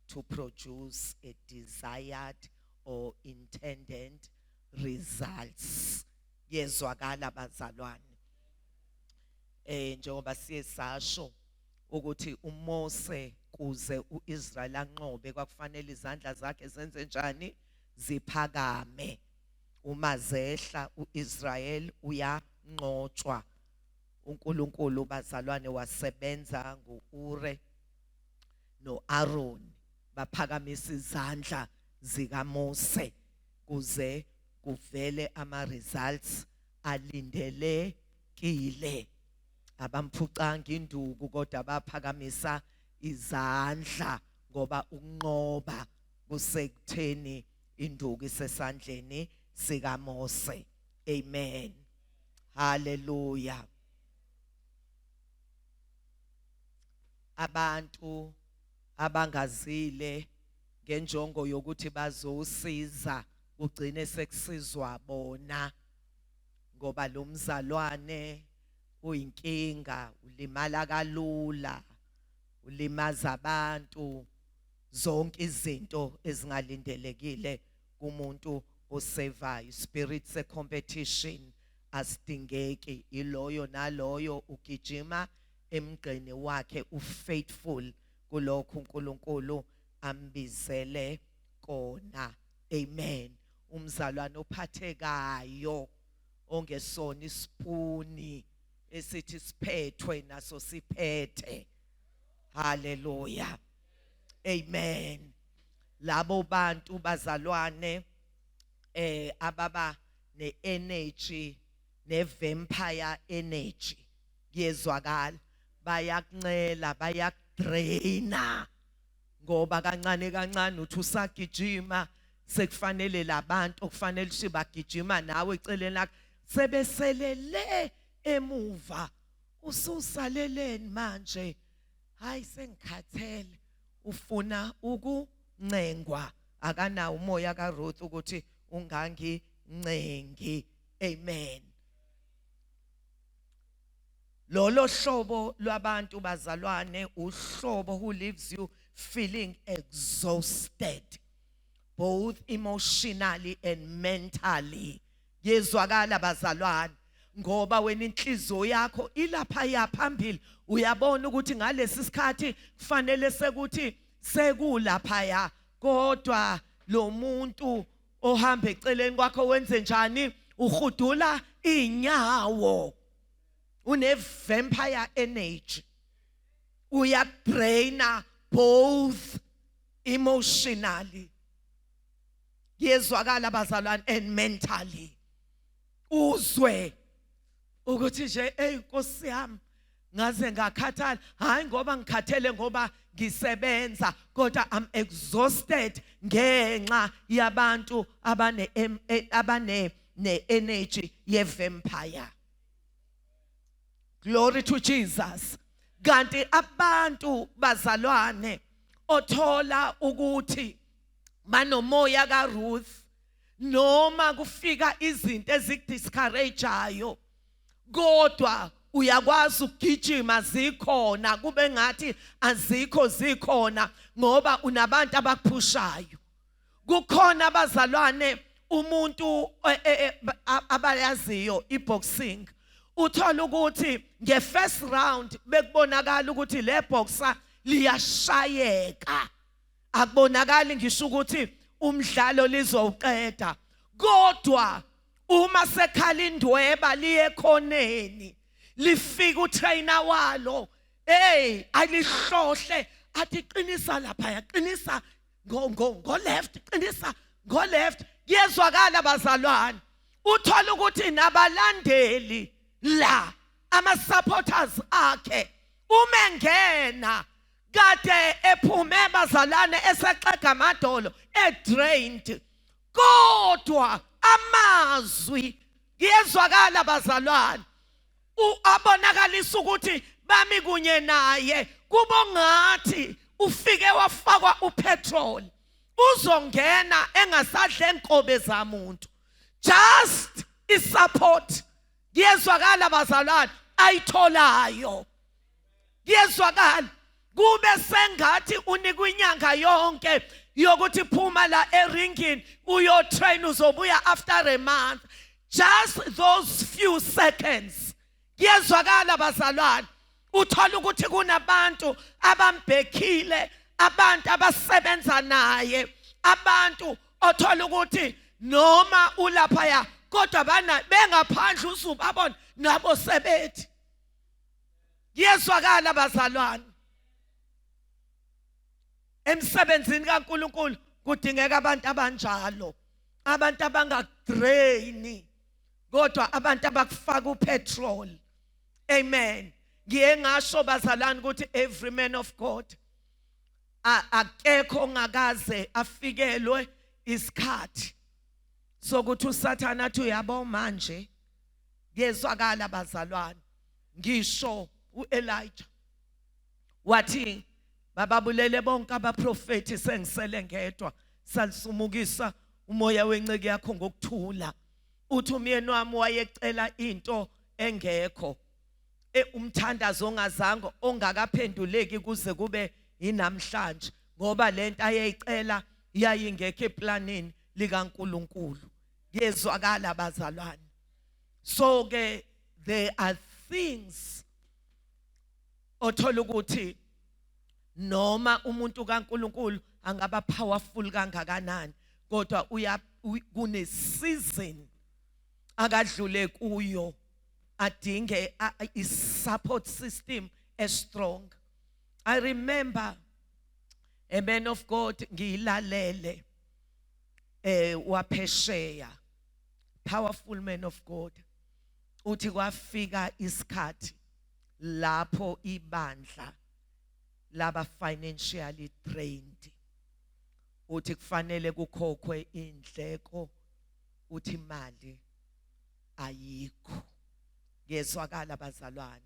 to produce a desired or intended results. Yezwakala bazalwane. Njengoba siyesasho ukuthi uMose kuze uIsrael anqobe kwakufanele izandla zakhe zenze njani? Ziphakame. Uma zehla uIsrael uyanqotshwa. uNkulunkulu bazalwane wasebenza ngoUre noAaron baphakamisa izandla zikaMose kuze kuvele ama-results alindelekile. Abamphucanga induku kodwa baphakamisa izandla ngoba ukunqoba kusekutheni induku isesandleni sikaMose. Amen. Hallelujah. Abantu abangazile ngenjongo yokuthi bazosiza ugcine sekusizwa bona ngoba lo mzalwane uyinkinga, ulimala kalula, ulimaza abantu, zonke izinto ezingalindelekile kumuntu osevayo. Spirit se competition asidingeki, iloyo naloyo ugijima emgqeni wakhe, ufaithful kulokho uNkulunkulu ambizele kona. Amen. umzalwane ophathekayo ongesona isipuni esithi siphethwe naso siphethe. Hallelujah. Amen. Labo bantu bazalwane ababa ne-energy, ne-vampire energy, yezwakala, bayakuncela, bayakudraina, ngoba kancane kancane uthi usagijima sekufanele labantu okufanele ukuthi bagijima nawe eceleni lakho sebeselele emuva. Ususaleleni manje? Hayi sengikhathele. Ufuna ukuncengwa. Akanawo umoya kaRuth ukuthi ungangincengi. Amen. Lolo hlobo lwabantu bazalwane uhlobo who leaves you feeling exhausted, both emotionally and mentally. Yezwakala bazalwane, ngoba wena inhliziyo yakho ilapha yaphambili, uyabona ukuthi ngalesi sikhathi kufanele sekuthi sekulapha ya, kodwa lo muntu ohamba eceleni kwakho wenze njani? Uhudula inyawo. Une vampire energy. Uyadraina both emotionally, yezwakala bazalwane, and mentally. Uzwe ukuthi nje Nkosi yami ngaze ngakhathala, hayi ngoba ngikhathele ngoba ngisebenza, kodwa I'm exhausted ngenxa yabantu abane energy ye vampire. Glory to Jesus. Kanti abantu bazalwane othola ukuthi manomoya kaRuth, noma kufika izinto ezikudiscourageayo, kodwa uyakwazi ukugijima, zikhona, kube ngathi azikho, zikhona, ngoba unabantu abakuphushayo. Kukhona bazalwane umuntu abayaziyo iboxing, uthola ukuthi nge-first round bekubonakala ukuthi le boxer liyashayeka, akubonakali ngisho ukuthi umdlalo lizowuqeda, kodwa uma sekhala indweba liye ekhoneni, lifika utrainer walo, alihlohle athi qinisa lapha, yaqinisa go left, qinisa go left. Yezwakala bazalwane, uthola ukuthi nabalandeli la ama supporters akhe umengena kade ephume bazalwane eseqega amadolo drained, kodwa amazwi yezwakala bazalwane abonakalisa ukuthi bami kunye naye, kubongathi ufike wafakwa upetrol, uzongena engasadle enkobe zamuntu, just isupport yezwakala bazalwane ayitholayo. Yezwakala kube sengathi unikwa inyanga yonke yokuthi phuma la eringini uyo train, uzobuya after a month, just those few seconds. Yezwakala bazalwane, uthola ukuthi kunabantu abambekile, abantu abasebenza naye, abantu othola ukuthi noma ulapha ya kodwa bengaphandle uzubabona nabo sebethi. Yezwakala bazalwane, emsebenzini kaNkulunkulu kudingeka abantu abanjalo, abantu abangadraini, kodwa abantu abakufaka upetrol. Amen. Ngiye ngasho bazalwane ukuthi every man of God akekho ngakaze afikelwe isikhathi sokuthi uSathana athi uyabo manje. Yezwakala bazalwane, ngisho uElijah wathi bababulele bonke abaprofeti, sengisele ngedwa, salisumukisa umoya wenceke yakho ngokuthula. Uthi umyeni wami wayecela into engekho, umthandazo ongazange ongakaphenduleki kuze kube inamhlanje, ngoba lento ayeyicela yayingekho eplanini likaNkulunkulu. Yezwakala bazalwane. So ke there are things othola ukuthi noma umuntu kaNkulunkulu angaba powerful kangakanani, kodwa kune season akadlule kuyo adinge I support system strong. I remember a man of God ngilalele waphesheya, powerful man of God, uthi kwafika isikhathi lapho ibandla laba financially trained, uthi kufanele kukhokhwe indleko, uthi imali ayikho. Ngezwakala bazalwane,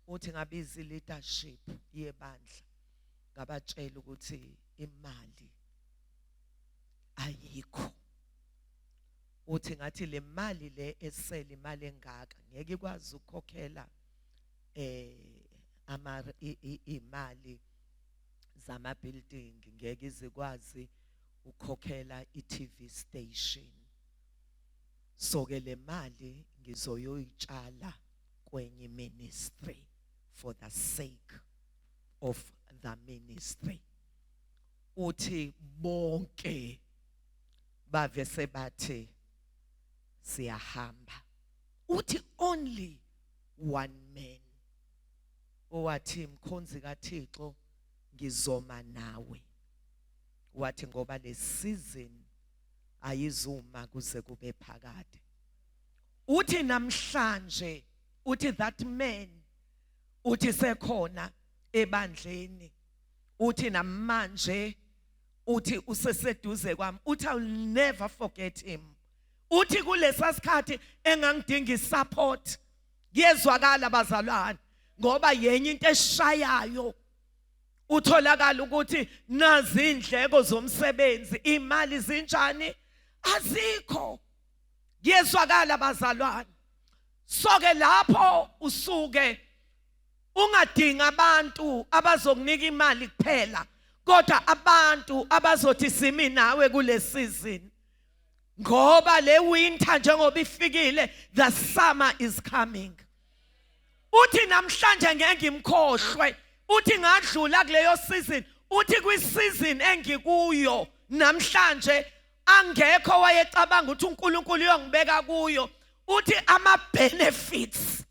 uthi ngabiza leadership yebandla ngabatshela ukuthi imali ayikho. Uthi ngathi le mali le esele imali engaka ngeke ikwazi ukukhokhela imali zama building, ngeke izikwazi ukukhokhela iTV station. So ke le mali ngizoyoyitshala kwenye ministry for the sake of the ministry. Uthi bonke bavese bathi siyahamba. Uthi only one man owathi mkhonzi kaThixo ngizoma nawe, wathi ngoba le season ayizuma kuze kube phakade. Uthi namhlanje, uthi that man uthi sekhona ebandleni, uthi namanje uthi useseduze kwami, uthi I'll never forget him. Uthi kulesa sikhathi engangidinga isupport, ngiyezwakala bazalwane, ngoba yenye into eshayayo utholakala ukuthi nazi indleko zomsebenzi, imali zinjani azikho. Ngiyezwakala bazalwane. So ke lapho usuke ungadinga abantu abazokunika imali kuphela, kodwa abantu abazothi simi nawe kule season, ngoba le winter njengoba ifikile, the summer is coming. Uthi namhlanje ngeke ngimkhohlwe, uthi ngadlula kuleyo season, uthi kwi-season engikuyo namhlanje angekho wayecabanga ukuthi uNkulunkulu uyongibeka kuyo. Uthi ama benefits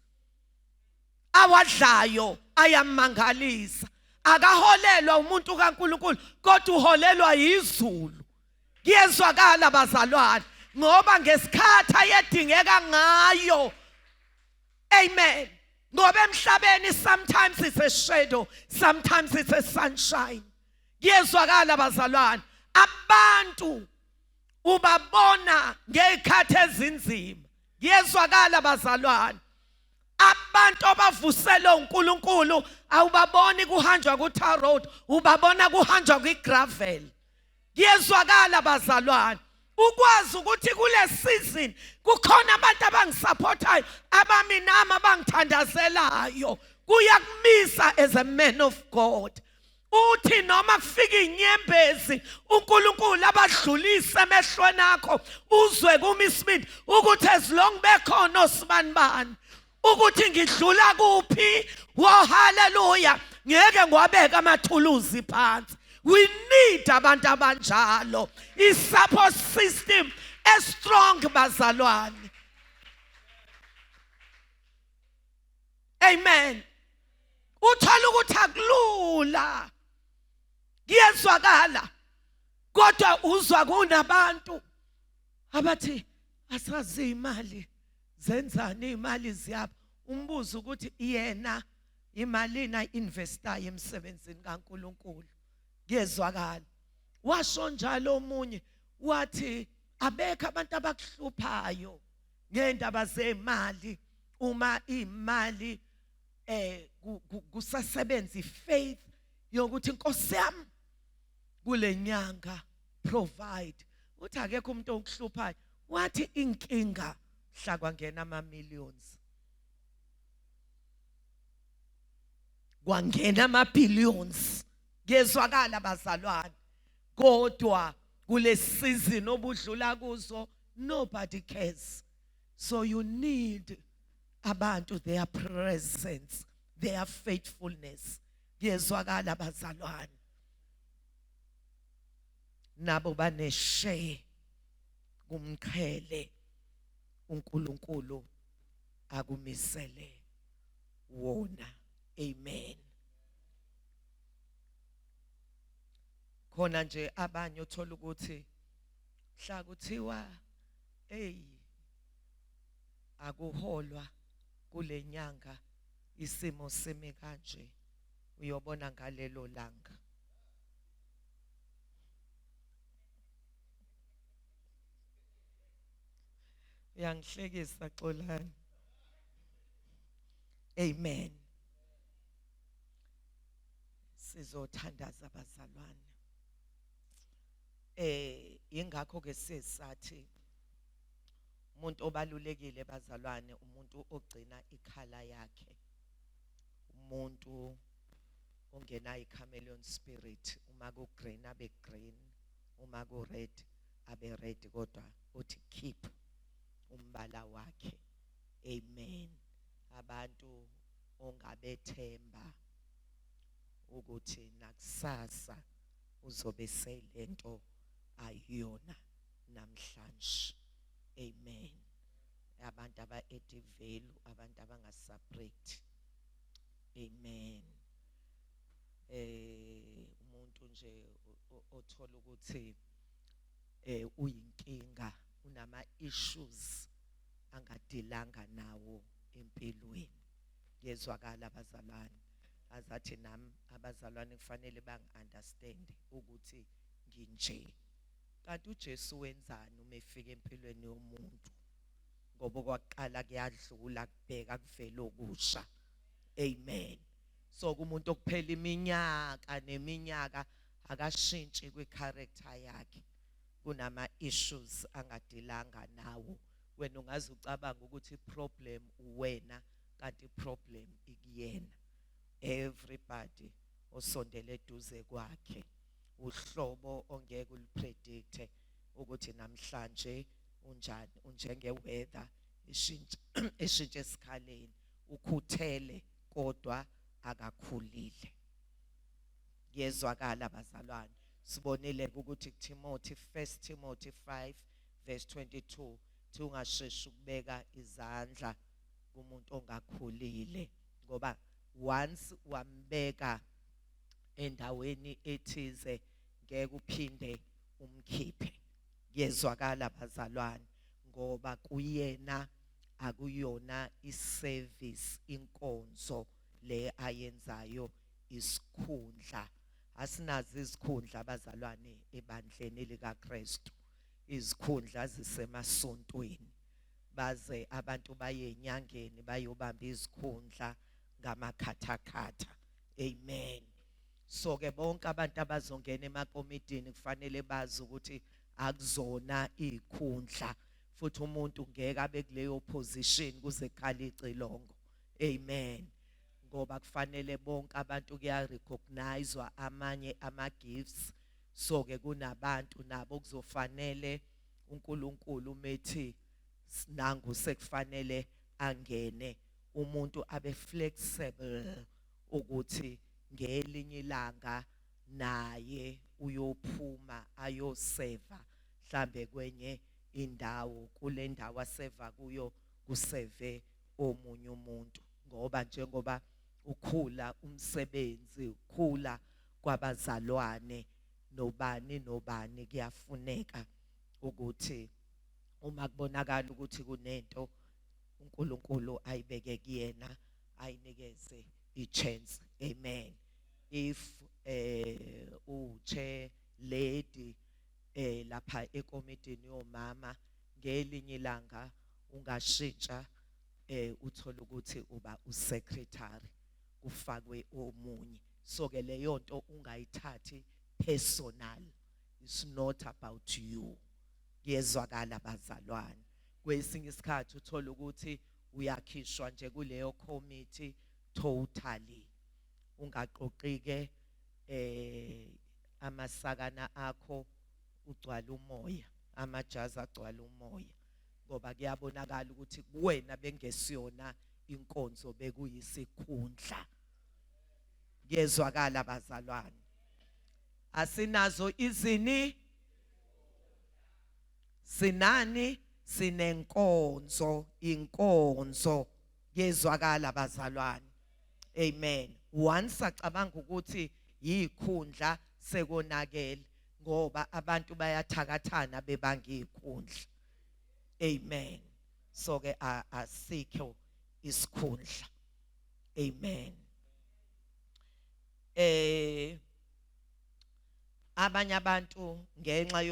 awadlayo ayamangalisa. Akaholelwa umuntu kaNkulunkulu, kodwa uholelwa izulu. Ngiyezwakala bazalwane, ngoba ngesikhathi ayedingeka ngayo, amen, ngoba emhlabeni sometimes it's a shadow, sometimes it's a sunshine. Ngiyezwakala bazalwane, abantu ubabona ngezikhathi ezinzima. Ngiyezwakala bazalwane, abantu abavusela uNkulunkulu awubaboni kuhanjwa ku-tar road, ubabona kuhanjwa kwi-gravel. Ngiyezwakala bazalwane, ukwazi ukuthi kule season kukhona abantu abangisupportayo, abaminami abangithandazelayo, kuyakumisa as a man of God. Uthi noma kufika inyembezi uNkulunkulu abadlulise emehlweni akho, uzwe kumisibindi ukuthi as long bekhona osibanibani, ukuthi ngidlula kuphi, wo haleluya, ngeke ngiwabeka amathuluzi phansi. We need abantu abanjalo, i-support system strong bazalwane. Amen. Uthola ukuthi akulula, ngiyezwakala, kodwa uzwa kunabantu abathi asazi imali zenzani, imali ziyapha. Umbuzo ukuthi yena imalini investor emsebenzini kaNkulunkulu. Ngiyezwakala. Washo njalo omunye wathi abekho abantu abakuhluphayo ngendaba zemali uma imali kusasebenza ifaith yokuthi Nkosi yami kule nyanga provide. Uthi akekho umuntu okuhluphayo, wathi inkinga hla kwangena ama-millions, kwangena ama-billions. Ngiyezwakala bazalwane, kodwa kule season obudlula kuzo nobody cares. So you need abantu, their presence, their faithfulness. Ngiyezwakala bazalwane. nabo baneshare kumqhele uNkulunkulu akumisele wona. Amen. Khona nje abanye uthola ukuthi mhla kuthiwa akuholwa kule nyanga isimo sime kanje, uyobona ngalelo langa uyangihlekisa Xolani. Amen. Sizothandaza abazalwane. Ingakho ke sisathi umuntu obalulekile bazalwane umuntu ogcina ikhala yakhe, umuntu ongena i-chameleon spirit. Uma ku green abe green, uma ku red abe red, kodwa uthi keep umbala wakhe. Amen. Abantu ongabethemba ukuthi nakusasa uzobe selento ayiyona namhlanje. Amen. Abantu aba-add value, abantu abangasubtract. Amen. Umuntu nje othola ukuthi uyinkinga, unama issues angadilanga nawo empilweni. Yezwakala abazalwane, azathi nami abazalwane kufanele bangi-understand ukuthi nginje. Kanti uJesu wenzani uma efika empilweni yomuntu? Ngoba okwaqala kuyadlula, kubheka kuvela okusha. Amen. So kumuntu okuphela iminyaka neminyaka akashintshi kwicharacter yakhe, kunama issues angadilanga nawo. Wena ungaze ucabanga ukuthi problem uwena, kanti problem ikuyena. Everybody osondele eduze kwakhe, uhlobo ongeke ulipredict ukuthi namhlanje unjani, unjenge weather ishintsha eshintshe esikhaleni, ukhuthele kodwa akakhulile. Yezwakala abazalwane. Sibonile ukuthi kuTimothy, 1 Timothy 5 verse 22, ungasheshi ukubeka izandla kumuntu ongakhulile, ngoba once wambeka endaweni ethize ngeke uphinde umkhiphe. Yezwakala abazalwane, ngoba kuyena akuyona iservice, inkonzo le ayenzayo, isikhundla. Asinazi izikhundla abazalwane ebandleni likaKristu, izikhundla zisemasontweni. Baze abantu baye enyangeni bayobamba izikhundla ngamakhathakhatha. Amen. So ke bonke abantu abazongena emakomidini kufanele bazi ukuthi akuzona izikhundla, futhi umuntu ngeke abe kuleyo position kuze kukhala icilongo. Amen. Ngoba kufanele bonke abantu kuya-recognizewa amanye ama-gifts. So ke kunabantu nabo kuzofanele uNkulunkulu methi nangu sekufanele angene, umuntu abe flexible ukuthi ngelinye ilanga naye uyophuma ayoseva mhlambe kwenye indawo, kule ndawo aseva kuyo kuseve omunye umuntu. Ngoba njengoba ukhula umsebenzi, ukhula kwabazalwane, nobani nobani kuyafuneka ukuthi uma kubonakala ukuthi kunento uNkulunkulu ayibeke kuyena, ayinikeze i-chance. Amen. If uche lady lapha ekomidini yomama, ngelinye ilanga ungashintsha uthola ukuthi uba usecretary, kufakwe omunye. So ke leyo nto ungayithathi personal. It's not about you. Yezwakala abazalwane. Kwesinye isikhathi uthola ukuthi uyakhishwa nje kuleyo committee totally. Ungaqoqike amasakana akho ugcwala umoya, amajazi agcwala umoya, ngoba kuyabonakala ukuthi kuwena bengesiyona inkonzo, bekuyisikhundla. Yezwakala abazalwane. Asinazo izini Sinani? Sinenkonzo, inkonzo yezwakala bazalwane. Amen. Once acabanga ukuthi yikhundla sekonakele ngoba abantu bayathakathana bebanga ikhundla. Amen. So ke asikho isikhundla. Amen. Abanye abantu ngenxa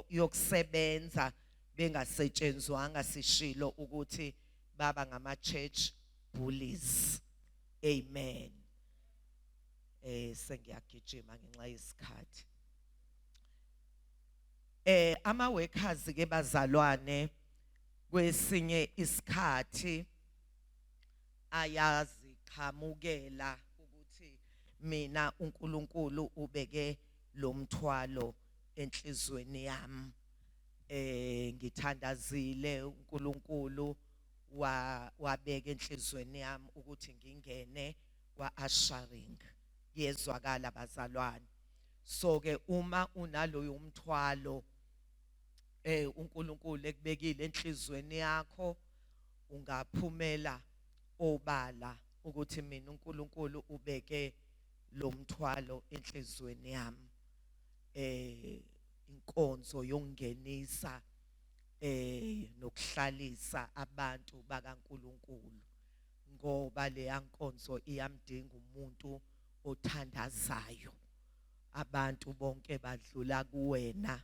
yokusebenza bengasetshenzwanga sishilo ukuthi baba ngama church bullies. Amen. Sengiyagijima ngenxa yesikhathi. Ama workers ke bazalwane kwesinye isikhathi ayaziqhamukela ukuthi mina uNkulunkulu ubeke lo mthwalo enhlizweni yami. Ngithandazile uNkulunkulu wabeka enhlizweni yami ukuthi ngingene kwa-ushering. Yezwakala bazalwane. So ke uma unaloyo mthwalo uNkulunkulu ekubekile enhlizweni yakho, ungaphumela obala ukuthi mina uNkulunkulu ubeke lo mthwalo enhlizweni yami. Inkonzo yokungenisa nokuhlalisa abantu bakaNkulunkulu, ngoba leya nkonzo iyamdinga umuntu othandazayo. Abantu bonke badlula kuwena.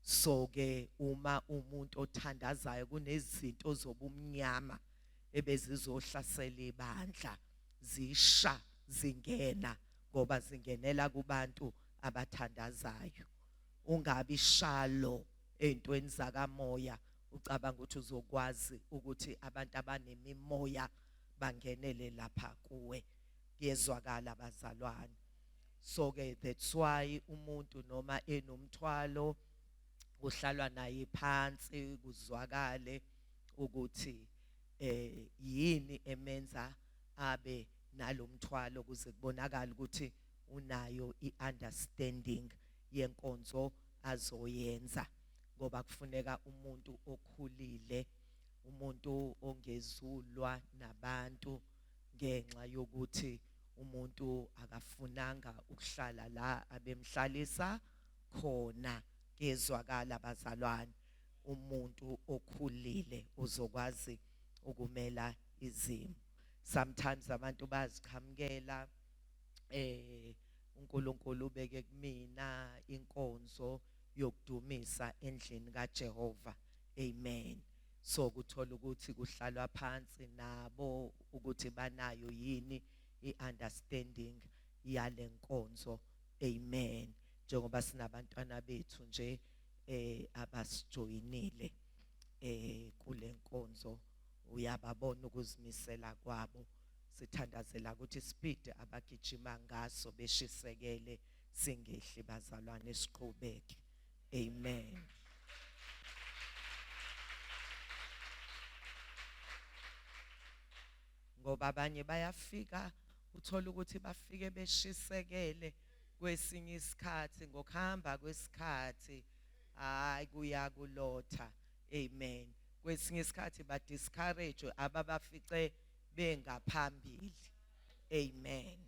So ke uma umuntu othandazayo kunezinto zobumnyama ebezizohlasela ibandla, zisha zingena ngoba zingenela kubantu abathandazayo. Ungabi shalo ezintweni zakamoya ucabanga ukuthi uzokwazi ukuthi abantu abanemimoya bangenele lapha kuwe. Yezwakala bazalwane. So ke that's why umuntu noma enomthwalo uhlalwa naye phansi kuzwakale ukuthi yini emenza abe nalomthwalo, ukuze kubonakala ukuthi unayo iunderstanding yenkonzo azoyenza, ngoba kufuneka umuntu okhulile, umuntu ongezulwa nabantu ngenxa yokuthi umuntu akafunanga ukuhlala la abemhlalisa khona. Kezwakala bazalwane. Umuntu okhulile uzokwazi ukumela izimo. Sometimes abantu bazikhamukela uNkulunkulu ubeke kumina inkonzo yokudumisa endlini kaJehova. Amen. So kuthola ukuthi kuhlalwa phansi nabo ukuthi banayo yini i-understanding yale nkonzo. Amen. Njengoba sinabantwana bethu nje abasijoyinile kule nkonzo, uyababona ukuzimisela kwabo. Sithandazela ukuthi speed abagijima ngaso beshisekele singehli bazalwane, siqhubeke. Amen. Ngoba abanye bayafika uthola ukuthi bafike beshisekele kwesinye isikhathi, ngokuhamba kwesikhathi hayi kuyakulotha. Amen. Kwesinye isikhathi ba discourage ababafice bengaphambili. Amen.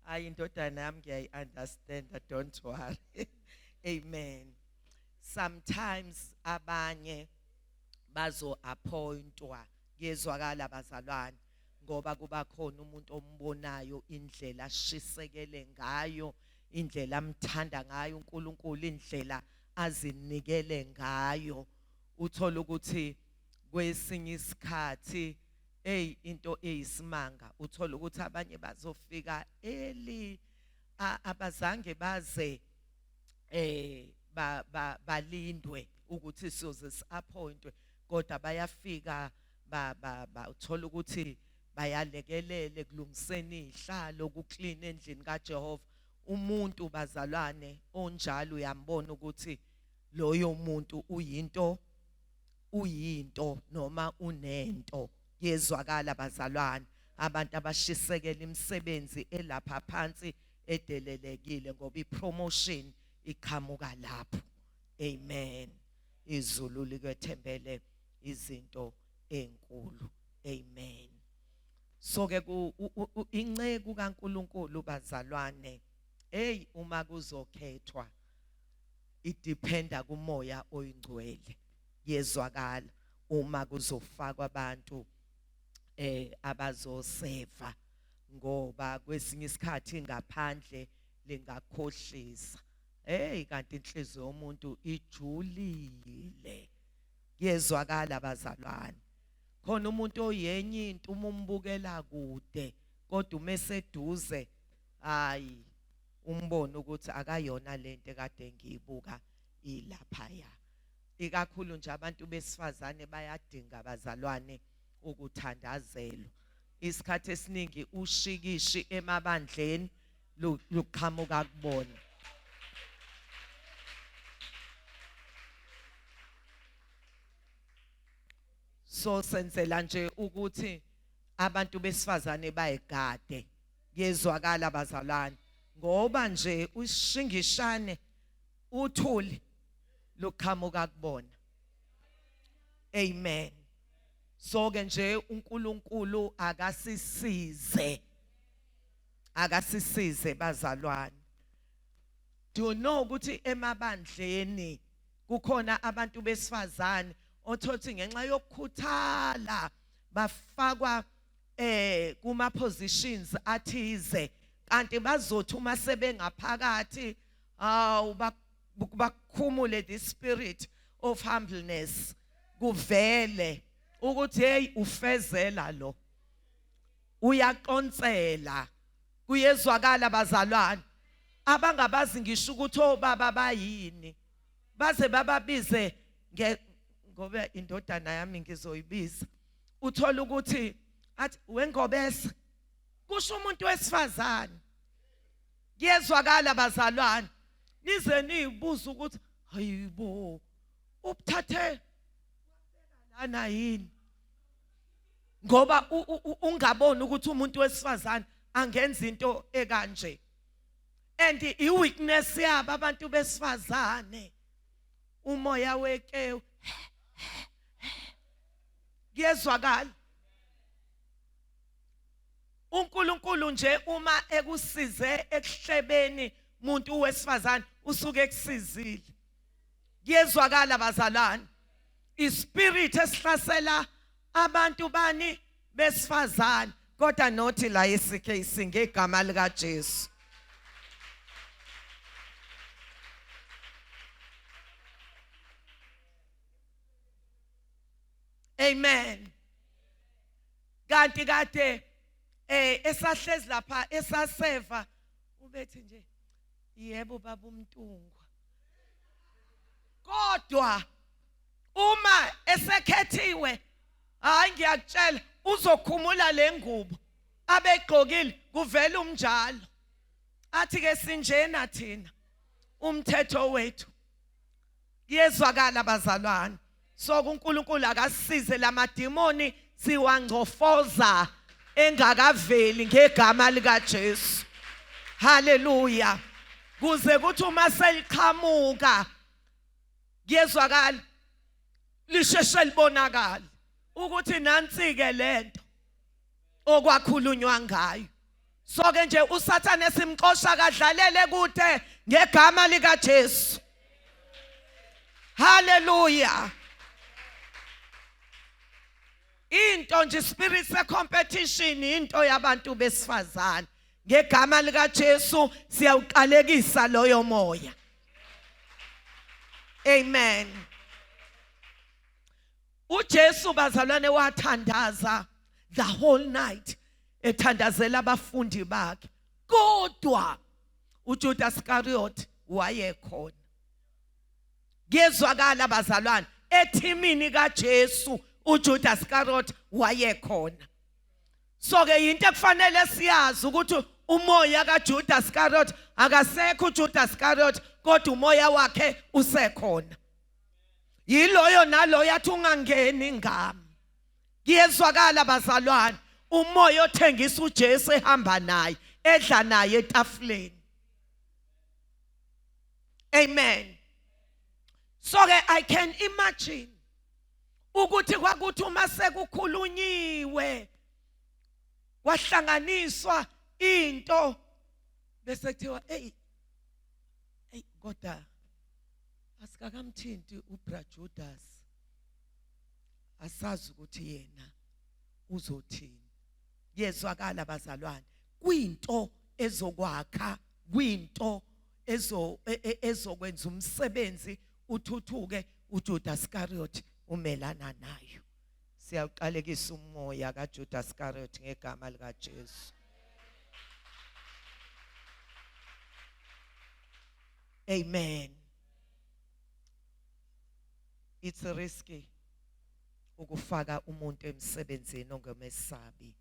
Hayi indodana yami ngiyayi-understand, don't worry. Amen. Sometimes abanye bazo appointwa. Yezwakala bazalwane, ngoba kuba khona umuntu ombonayo indlela ashisekele ngayo, indlela amthanda ngayo uNkulunkulu, indlela azinikele ngayo. Uthola ukuthi kwesinye isikhathi into eyisimanga, uthola ukuthi abanye bazofika abazange baze balindwe ukuthi siyoze si-appointwe, kodwa bayafika uthola ukuthi bayalekelele kulungiseni ihlalo, kuclean endlini kaJehova. Umuntu bazalwane onjalo uyambona ukuthi loyo muntu uyinto noma unento. Yezwakala bazalwane. Abantu abashisekela imisebenzi elapha phansi edelelekile ngoba ipromotion iqhamuka lapho. Amen. Izulu likwethembele izinto enkulu. Amen. So ke inceku kaNkuluNkulu bazalwane, uma kuzokhethwa idependa kumoya oyingcwele. Yezwakala uma kuzofakwa abantu abazoseva, ngoba kwesinye isikhathi ngaphandle lingakhohlisa. Kanti inhliziyo yomuntu ijulile. Yezwakala bazalwane. Khona umuntu oyenye into uma umbukela kude kodwa umeseduze hayi umbone ukuthi akayona lento ekade ngiyibuka ilaphaya. Ikakhulu nje abantu besifazane bayadinga bazalwane ukuthandazelwa. Isikhathi esiningi ushikishi emabandleni luqhamuka kubona. So senzela nje ukuthi abantu besifazane bayigade. Yezwakala bazalwane, ngoba nje ushingishane uthuli luqhamuka kubona. Amen. So ke nje uNkulunkulu akasisize bazalwane. Do you know ukuthi emabandleni kukhona abantu besifazane othothi ngenxa yokukhuthala bafakwa kuma positions athize, kanti bazothi uma sebengaphakathi bakhumule the spirit of humbleness, kuvele ukuthi hey ufezela lo, uyaqonsela. Kuyezwakala bazalwane, abangabazi ngisho ukuthi obaba bayini baze bababize ngoba indodana yami ngizoyibiza, uthola ukuthi athi wengobese kusho umuntu wesifazane. Kuyezwakala bazalwane, nize niyibuza ukuthi hayibo ubuthathe lana yini, ngoba ungaboni ukuthi umuntu wesifazane angenza into ekanje. And i-weakness yabo abantu besifazane umoya weke. Kuyezwakala uNkulunkulu nje uma ekusize ekuhlebeni umuntu wesifazane usuke ekusizile. Kuyezwakala bazalwane, ispirit esihlasela abantu bani besifazane kodwa nothi la esikhe ngegama lika Jesu. Amen. Kanti kade esahlezi lapha esaseva ubethi nje yebo baba uMntungwa, kodwa uma esekhethiwe hayi ngiyakutshela uzokhumula lengubo abegqokile kuvela umnjalo athi ke sinjena thina umthetho wethu. Kuyezwakala bazalwane, so uNkulunkulu akasize lamadimoni siwangcofoza engakaveli ngegama lika Jesu. Hallelujah. Kuze kuthi uma seliqhamuka kuyezwakala lisheshe libonakala ukuthi nansi ke lento okwakhulunywa ngayo. So ke nje uSathane simxosha kadlalele kude ngegama lika Jesu. Hallelujah. Into nje spirit se competition into yabantu besifazane, ngegama lika Jesu siyawuqalekisa loyo moya. Amen. uJesu bazalwane wathandaza the whole night, ethandazela abafundi bakhe, kodwa uJudas Iscariot wayekhona. Ngezwakala bazalwane, ethimini kaJesu uJudas Iscariot wayekhona. So ke into ekufanele siyazi ukuthi umoya kaJudas Iscariot akasekho uJudas Iscariot, kodwa umoya wakhe usekhona. Yiloyo naloyo athi ungangeni ngami. Kuyezwakala bazalwane, umoya othengisa uJesu ehamba naye, edla naye etafuleni. Amen. So ke I can imagine ukuthi kwakuthi uma sekukhulunyiwe kwahlanganiswa into bese kuthiwa hey kodwa asikakamthinti uBra Judas asazi ukuthi yena uzothini. Yezwakala bazalwane, kwinto ezokwakha, kwinto ezokwenza umsebenzi uthuthuke, uJudas Iscariot umelana nayo. Siyaqalekisa umoya kaJudas Iscariot ngegama lika Jesu. Amen. It's risky ukufaka umuntu emsebenzini ongemesabi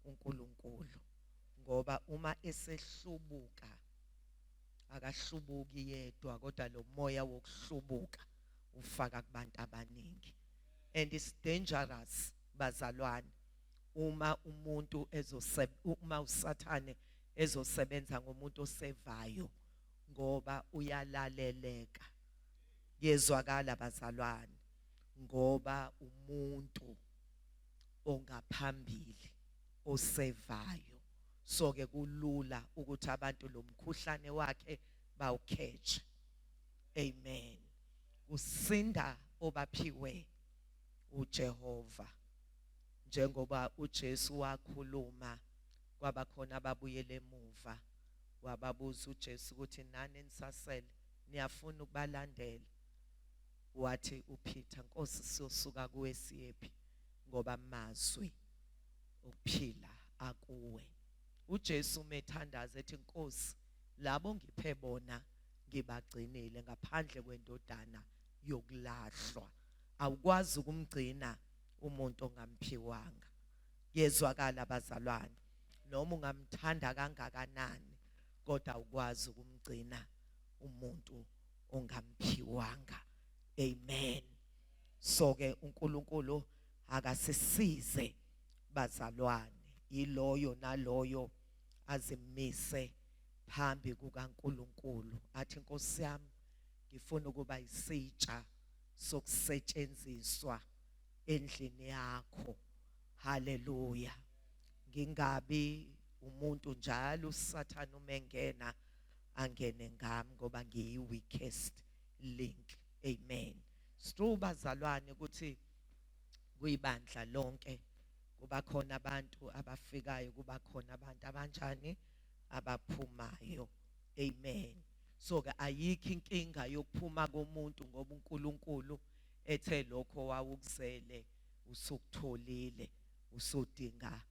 uNkulunkulu, ngoba uma esehlubuka akahlubuki yedwa kodwa lo moya wokuhlubuka ufaka kubantu abaningi. And it's dangerous bazalwane uma umuntu uma uSathane ezosebenza ngomuntu osevayo, ngoba uyalaleleka. Yezwakala bazalwane, ngoba umuntu ongaphambili osevayo, so ke kulula ukuthi abantu lo mkhuhlane wakhe bawukheje. Amen. Usinda obaphiwe uJehova, njengoba uJesu wakhuluma kwabakhona ababuyele emuva, wababuza uJesu ukuthi nani nisasele niyafuna ukubalandela. Wathi uPeter, Nkosi siyosuka kuwe siyephi, ngoba amazwi ukuphila akuwe. uJesu umethandaza ethi Nkosi labo ngiphe bona ngibagcinile ngaphandle kwendodana yokulahlwa. Awukwazi ukumgcina umuntu ongamphiwanga. Yezwakala abazalwane, noma ungamthanda kangakanani kodwa awukwazi ukumgcina umuntu ongamphiwanga. Amen. So ke uNkulunkulu akasisize bazalwane, iloyo naloyo azimise phambi kukaNkulunkulu athi Nkosi yami ngifuna ukuba isitsha sokusetshenziswa endlini yakho. Haleluya. Ngingabi umuntu njalo uSathane umengena angene ngami ngoba ngiyi weakest link. Amen. Stru bazalwane ukuthi kuyibandla lonke kuba khona abantu abafikayo, kuba khona abantu abanjani abaphumayo. Amen. So ke ayikho inkinga yokuphuma komuntu ngoba uNkulunkulu ethe lokho wawukuzele usukutholile, usudinga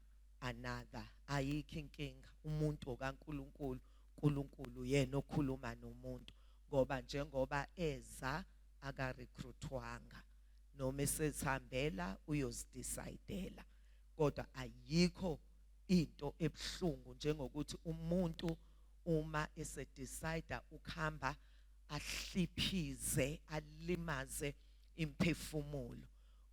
another. Ayikho inkinga. Umuntu kaNkulunkulu, uNkulunkulu yena okhuluma nomuntu, ngoba njengoba eza akarecruitwanga, noma esethambela uyozidecidela. Kodwa ayikho into ebhlungu njengokuthi umuntu uma esedecide ukuhamba ahliphize, alimaze imphefumulo,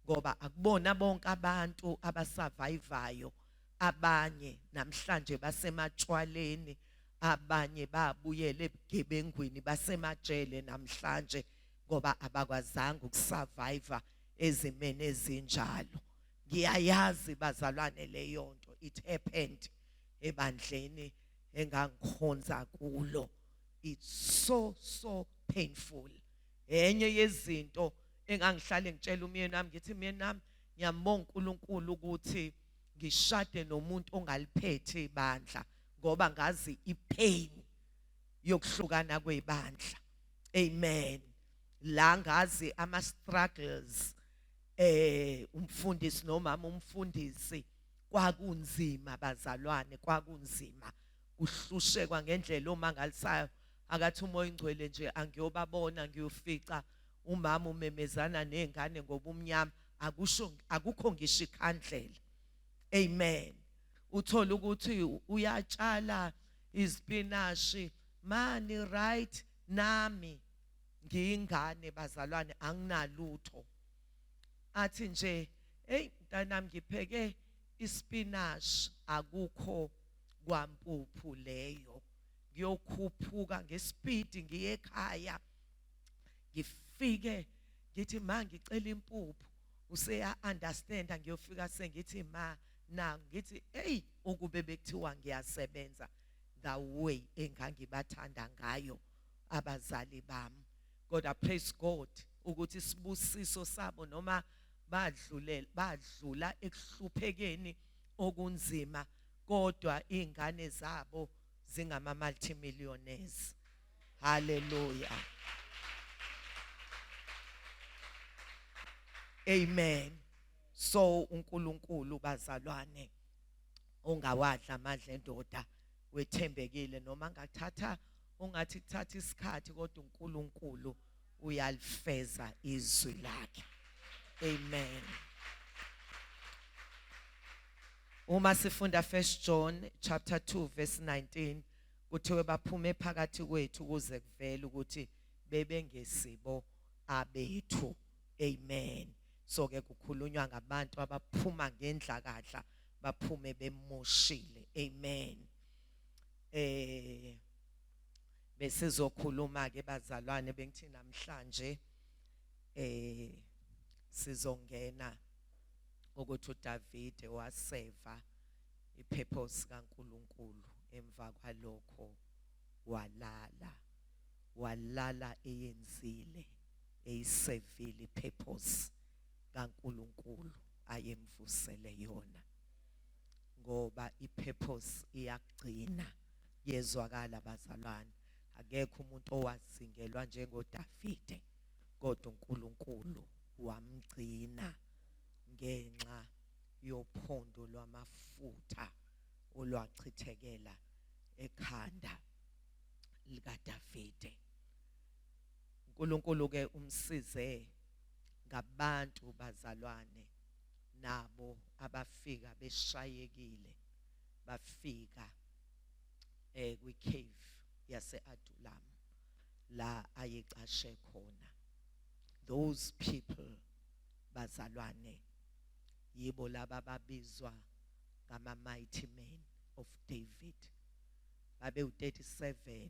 ngoba akubona bonke abantu abasurvivayo. Abanye namhlanje basematshwaleni, abanye babuyele ebugebengwini, basemajele namhlanje ngoba abakwazanga ukusurvive ezimene ezinjalo. Ngiyayazi bazalwane leyo nto, it happened ebandleni engangikhonza kulo. It's so painful. Enye yezinto engangihlale ngitshela umyeni wami, ngithi myeni wami ngiyambonga uNkulunkulu ukuthi ngishade nomuntu ongaliphethe ibandla, ngoba ngazi ipain yokuhlukana kwebandla. Amen. La ngazi ama struggles umfundisi nomama umfundisi kwakunzima bazalwane, kwakunzima. Kuhlushekwa ngendlela omangalisayo, akathi umoya ingcwele nje angiyobabona ngiyofica umama umemezana nezingane ngoba umnyama, akukho ngisho ikhandlela. Amen. Uthola ukuthi uyatshala izipinashi mani right, nami ngiyingane bazalwane anginalutho. Athi nje hey mntanami ngipheke ispinashi, akukho kwampuphu leyo, ngiyokhuphuka ngespeed ngiye ekhaya ngifike ngithi ma ngicela impuphu useya understanda ngiyofika sengithi ma na ngithi hey ukube bekuthiwa ngiyasebenza the way engangibathanda ngayo abazali bami. Kodwa praise God ukuthi isibusiso sabo noma badlula ekuhluphekeni okunzima kodwa ingane zabo zingama multimillionaires. Hallelujah. Amen. So uNkulunkulu bazalwane ungawadla amadla endoda wethembekile noma ngathatha ungathi kuthatha isikhathi kodwa uNkulunkulu uyalifeza izwi lakhe. Amen. Uma sifunda 1 John chapter 2 verse 19 kuthiwe baphume phakathi kwethu kuze kuvele ukuthi bebengesibo abethu. Amen. So ke kukhulunywa ngabantu abaphuma ngendlakadla baphume bemoshile. Amen. Besizokhuluma ke bazalwane bengithi namhlanje sizongena ukuthi uDavid waseva ipurpose kaNkulunkulu emva kwalokho walala eyenzile eyisevile ipurpose kaNkulunkulu ayemvusele yona ngoba ipurpose iyagcina yezwakala bazalwane. Akekho umuntu owazingelwa njengoDavide kodwa uNkulunkulu wamgcina ngenxa yophondo lwamafutha olwachithekela ekhanda likaDavide. uNkulunkulu ke umsize ngabantu bazalwane nabo abafika beshayekile bafika kwi-cave yase-Adulam la ayecashe khona. Those people bazalwane yibo laba babizwa ngama mighty men of David. Babe u-37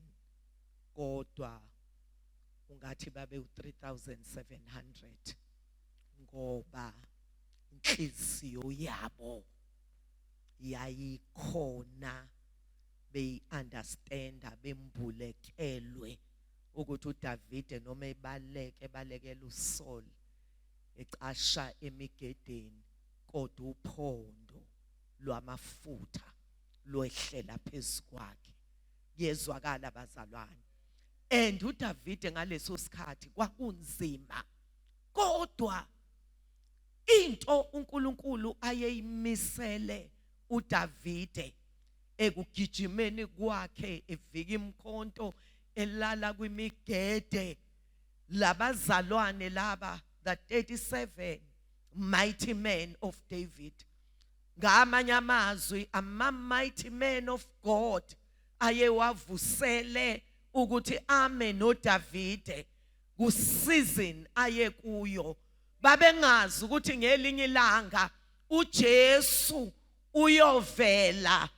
kodwa ungathi babe u-3,700 ngoba inhliziyo yabo yayikhona beyi-understanda bembulekelwe ukuthi uDavide noma ebalekela uSaul ecasha emigedeni kodwa uphondo lwamafutha lwehlela phezu kwakhe. Yezwakala bazalwane. And uDavide ngaleso sikhathi kwakunzima kodwa into uNkulunkulu ayeyimisele uDavide ekugijimeni kwakhe evika imkhonto elala kwimigede labazalwane laba the 37 mighty men of David. Ngamanye amazwi ama mighty men of God ayewavusele ukuthi ame noDavide ku season aye kuyo. Babengazi ukuthi ngelinye ilanga uJesu uyovela.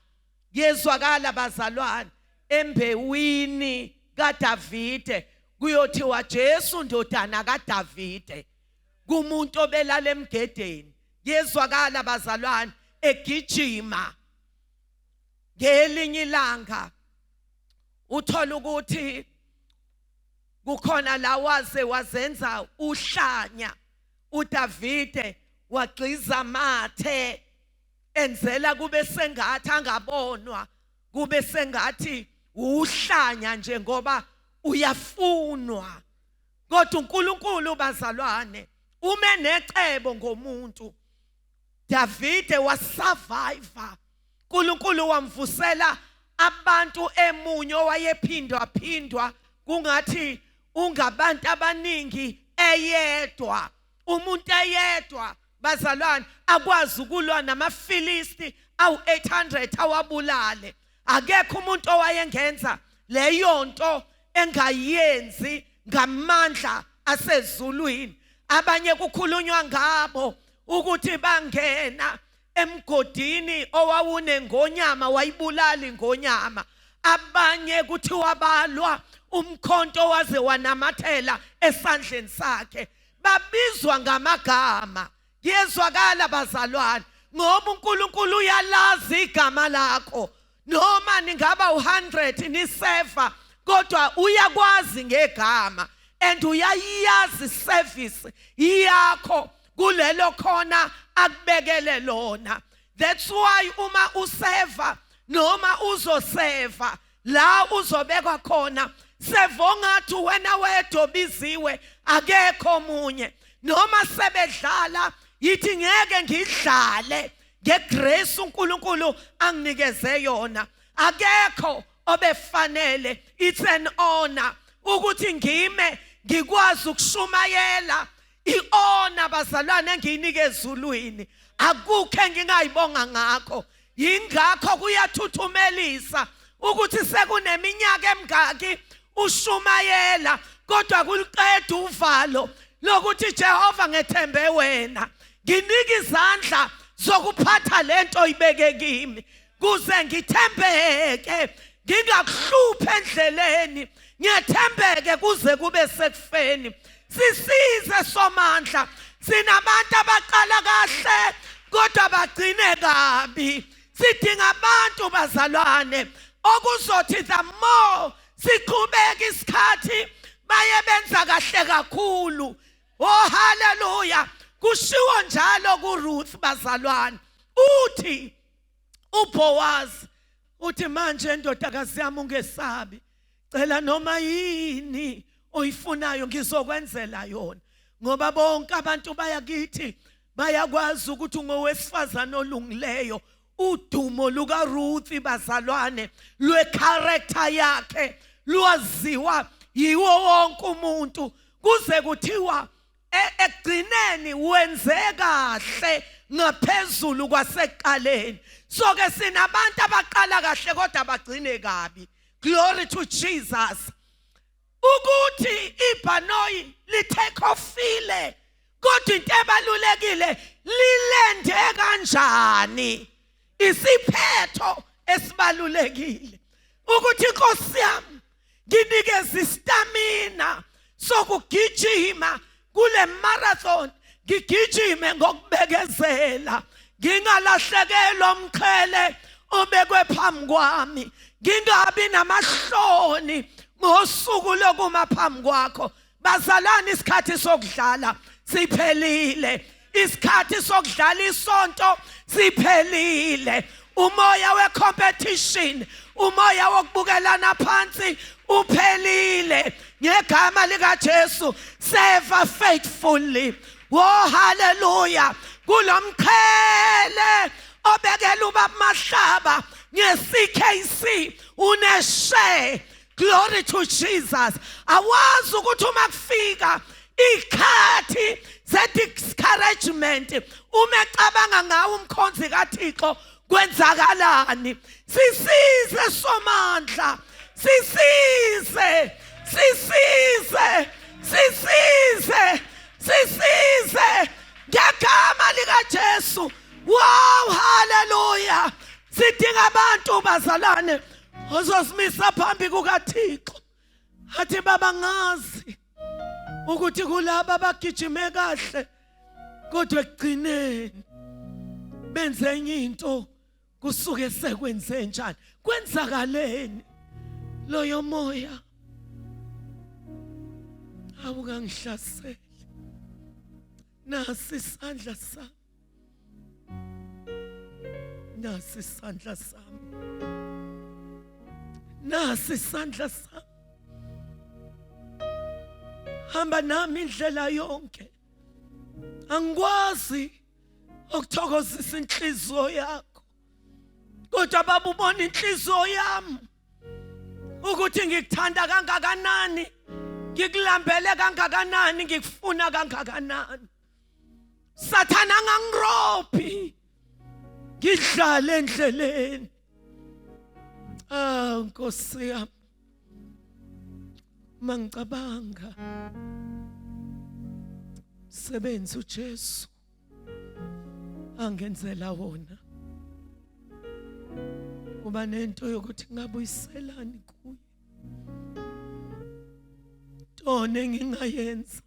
Yezwakala bazalwane embewini kaDavide kuyothiwa Jesu ndodana kaDavide kumuntu obelala emgedeni. Yezwakala bazalwane egijima ngelinye ilanga uthola ukuthi kukhona la wazenza uhlanya uDavide wagqiza mathe enzela kube sengathi angabonwa kube sengathi uhlanya nje ngoba uyafunwa. Kodwa uNkulunkulu bazalwane ume necebo ngomuntu. Davide wasurvive. uNkulunkulu wamvusela abantu emunyo wayephindwa kungathi ungabantu abaningi eyedwa. Umuntu eyedwa bazalwane akwazi ukulwa namaFilisti awu-800 awabulale. Akekho umuntu owayengenza leyo nto engayenzi ngamandla asezulwini. Abanye kukhulunywa ngabo ukuthi bangena emgodini owawune ngonyama wayibulala ingonyama. abanye kuthiwa balwa umkhonto waze wanamathela esandleni sakhe. Babizwa ngamagama. Yezwakala bazalwane, ngoba uNkulunkulu uyalazi igama lakho. Noma ningaba u100 niseva, kodwa uyakwazi ngegama and uyayazi service yakho kulelo khona akubekele lona. That's why uma useva noma uzoseva la uzobekwa khona, sevongathi wena wedwa biziwe akekho omunye. Noma sebedlala yithi ngeke ngidlale ngegrace uNkulunkulu anginikeze yona. Akekho obefanele. It's an honor ukuthi ngime ngikwazi ukushumayela i-honor bazalwane engiyinike ezulwini. Akukho engingayibonga ngakho. Yingakho kuyathuthumelisa ukuthi sekuneminyaka emingaki ushumayela, kodwa kuliqeda uvalo lokuthi Jehova ngethembe wena. Nginika izandla zokuphatha lento oyibeke kimi kuze ngithembeke, ngingakuhluphi endleleni, ngiyethembeke kuze kube sekufeni. Sisize somandla. Sinabantu abaqala kahle kodwa bagcine kabi. Sidinga abantu bazalwane okuzothi the more siqhubeka isikhathi baye benza kahle kakhulu. Oh haleluya. Kushiwo njalo kuRuth bazalwane, uthi uBoaz uthi manje ndodakazi yami ungesabi, cela noma yini oyifunayo ngizokwenzela yona. Ngoba bonke abantu bayakithi bayakwazi ukuthi ungowesifazana olungileyo. Udumo lukaRuth bazalwane lwecharacter yakhe lwaziwa yiwo wonke umuntu, kuze kuthiwa ekugcineni wenze kahle ngaphezulu kwasekuqaleni. So ke sinabantu abaqala kahle kodwa bagcine kabi. Glory to Jesus. Ukuthi iBhanoyi litake offile, kodwa into ebalulekile lilende kanjani. Isiphetho esibalulekile ukuthi Nkosi yami nginikeze istamina sokugijima kule marathon, ngigijime ngokubekezela, ngingalahlekelwa umqhele obekwe phambi kwami, ngingabi namahloni ngosuku lokuma phambi kwakho. Bazalwane, isikhathi sokudlala siphelile. Isikhathi sokudlala isonto siphelile. Umoya wecompetition, umoya wokubukelana phansi uphelile. Ngegama lika Jesu, serve faithfully. Oh hallelujah. Kulomqhele obekela ubaba Mahlaba ngeCKC uneshe. Glory to Jesus. Awazi ukuthi uma kufika ikhathi ze-discouragement, uma ecabanga ngawo umkhonzi kaThixo kwenzakalani. Sisize somandla, sisize, sisize, sisize, sisize ngegama lika Jesu. Wow, hallelujah. Sidinga abantu bazalwane ozosimisa phambi kukaThixo athi baba ngazi ukuthi kulaba bagijime kahle kodwa ekugcineni benze enye into kusuke sekwenze njani, kwenzakaleni. Loyo moya awungangihlaseli. Nasi isandla sami, nasi isandla sami, nasi isandla sami. Hamba nami indlela yonke. Angikwazi ukuthokozisa inhliziyo yakho, kodwa baba ubona inhliziyo yami ukuthi ngikuthanda kangakanani, ngikulambele kangakanani, ngikufuna kangakanani. Sathana angangirobhi ngidlale endleleni. Nkosi yami, mangicabanga sebenza uJesu angenzela wona, uba nento yokuthi ngabuyiselani kuye. Ntoni engingayenza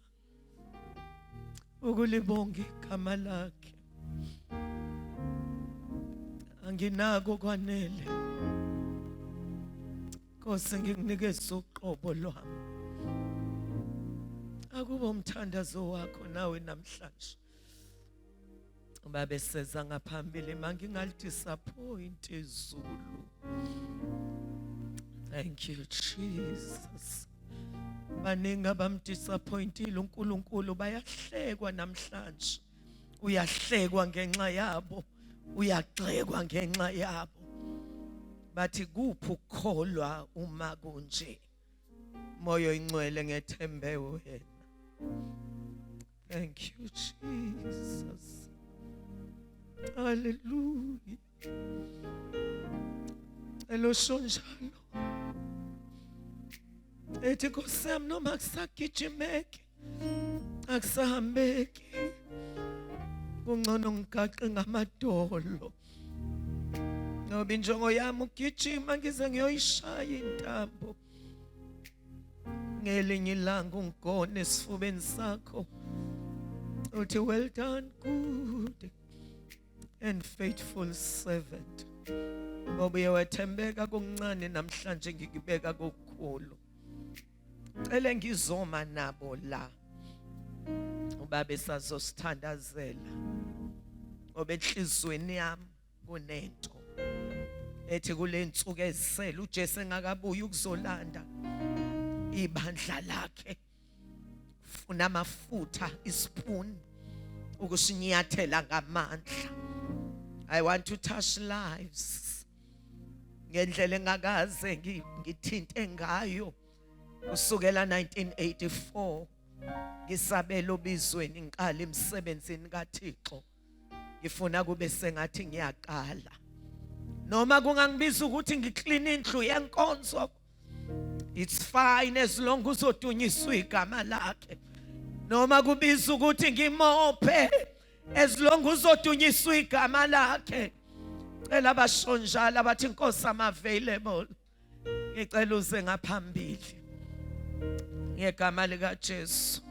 ukulibonga igama lakhe? Anginako kwanele. Nkosi, ngikunikeza uqobo lwami. Akubo umthandazo wakho nawe namhlanje. Babe seza ngaphambili mangingalidisappoint izulu. Thank you Jesus. Baningi abamdisappointile uNkulunkulu, bayahlekwa namhlanje. Uyahlekwa ngenxa yabo, uyagxekwa ngenxa yabo. Bathi kuphi ukukholwa uma kunje? Moyo ingcwele ngethembe wena. Thank you Jesus. Hallelujah. Elosho njalo. Ethi Nkosi yami noma kusagijimeke, akusahambeki, kungcono ngigaqe ngamadolo. Ngoba injongo yami ugijima ngize ngiyoyishaya intambo. Ngelinye ilanga ungigone esifubeni sakho. Uthi well done good and faithful servant. Ngoba uyawethembeka kuncane namhlanje ngikubeka kokukhulu. Cele ngizoma nabo la. Ubabe sazosithandazela. Ngoba enhlizweni yami kunento ethi kule nsuku ezisele uJesu engakabuyi ukuzolanda ibandla lakhe. Funa amafutha ispoon ukusinyathela ngamandla. I want to touch lives ngendlela engakaze ngithinte ngayo kusukela 1984 ngisabela obizweni inkala emsebenzini kaThixo. Ngifuna kube sengathi ngiyaqala, noma kungangibiza ukuthi ngiclean indlu yenkonzo. It's fine as long uzodunyiswa igama lakhe. Noma kubiza ukuthi ngimophe as long uzodunyiswa igama lakhe. Cela abashonjala bathi Nkosi am available. Ngicela uze ngaphambili ngegama lika Jesu.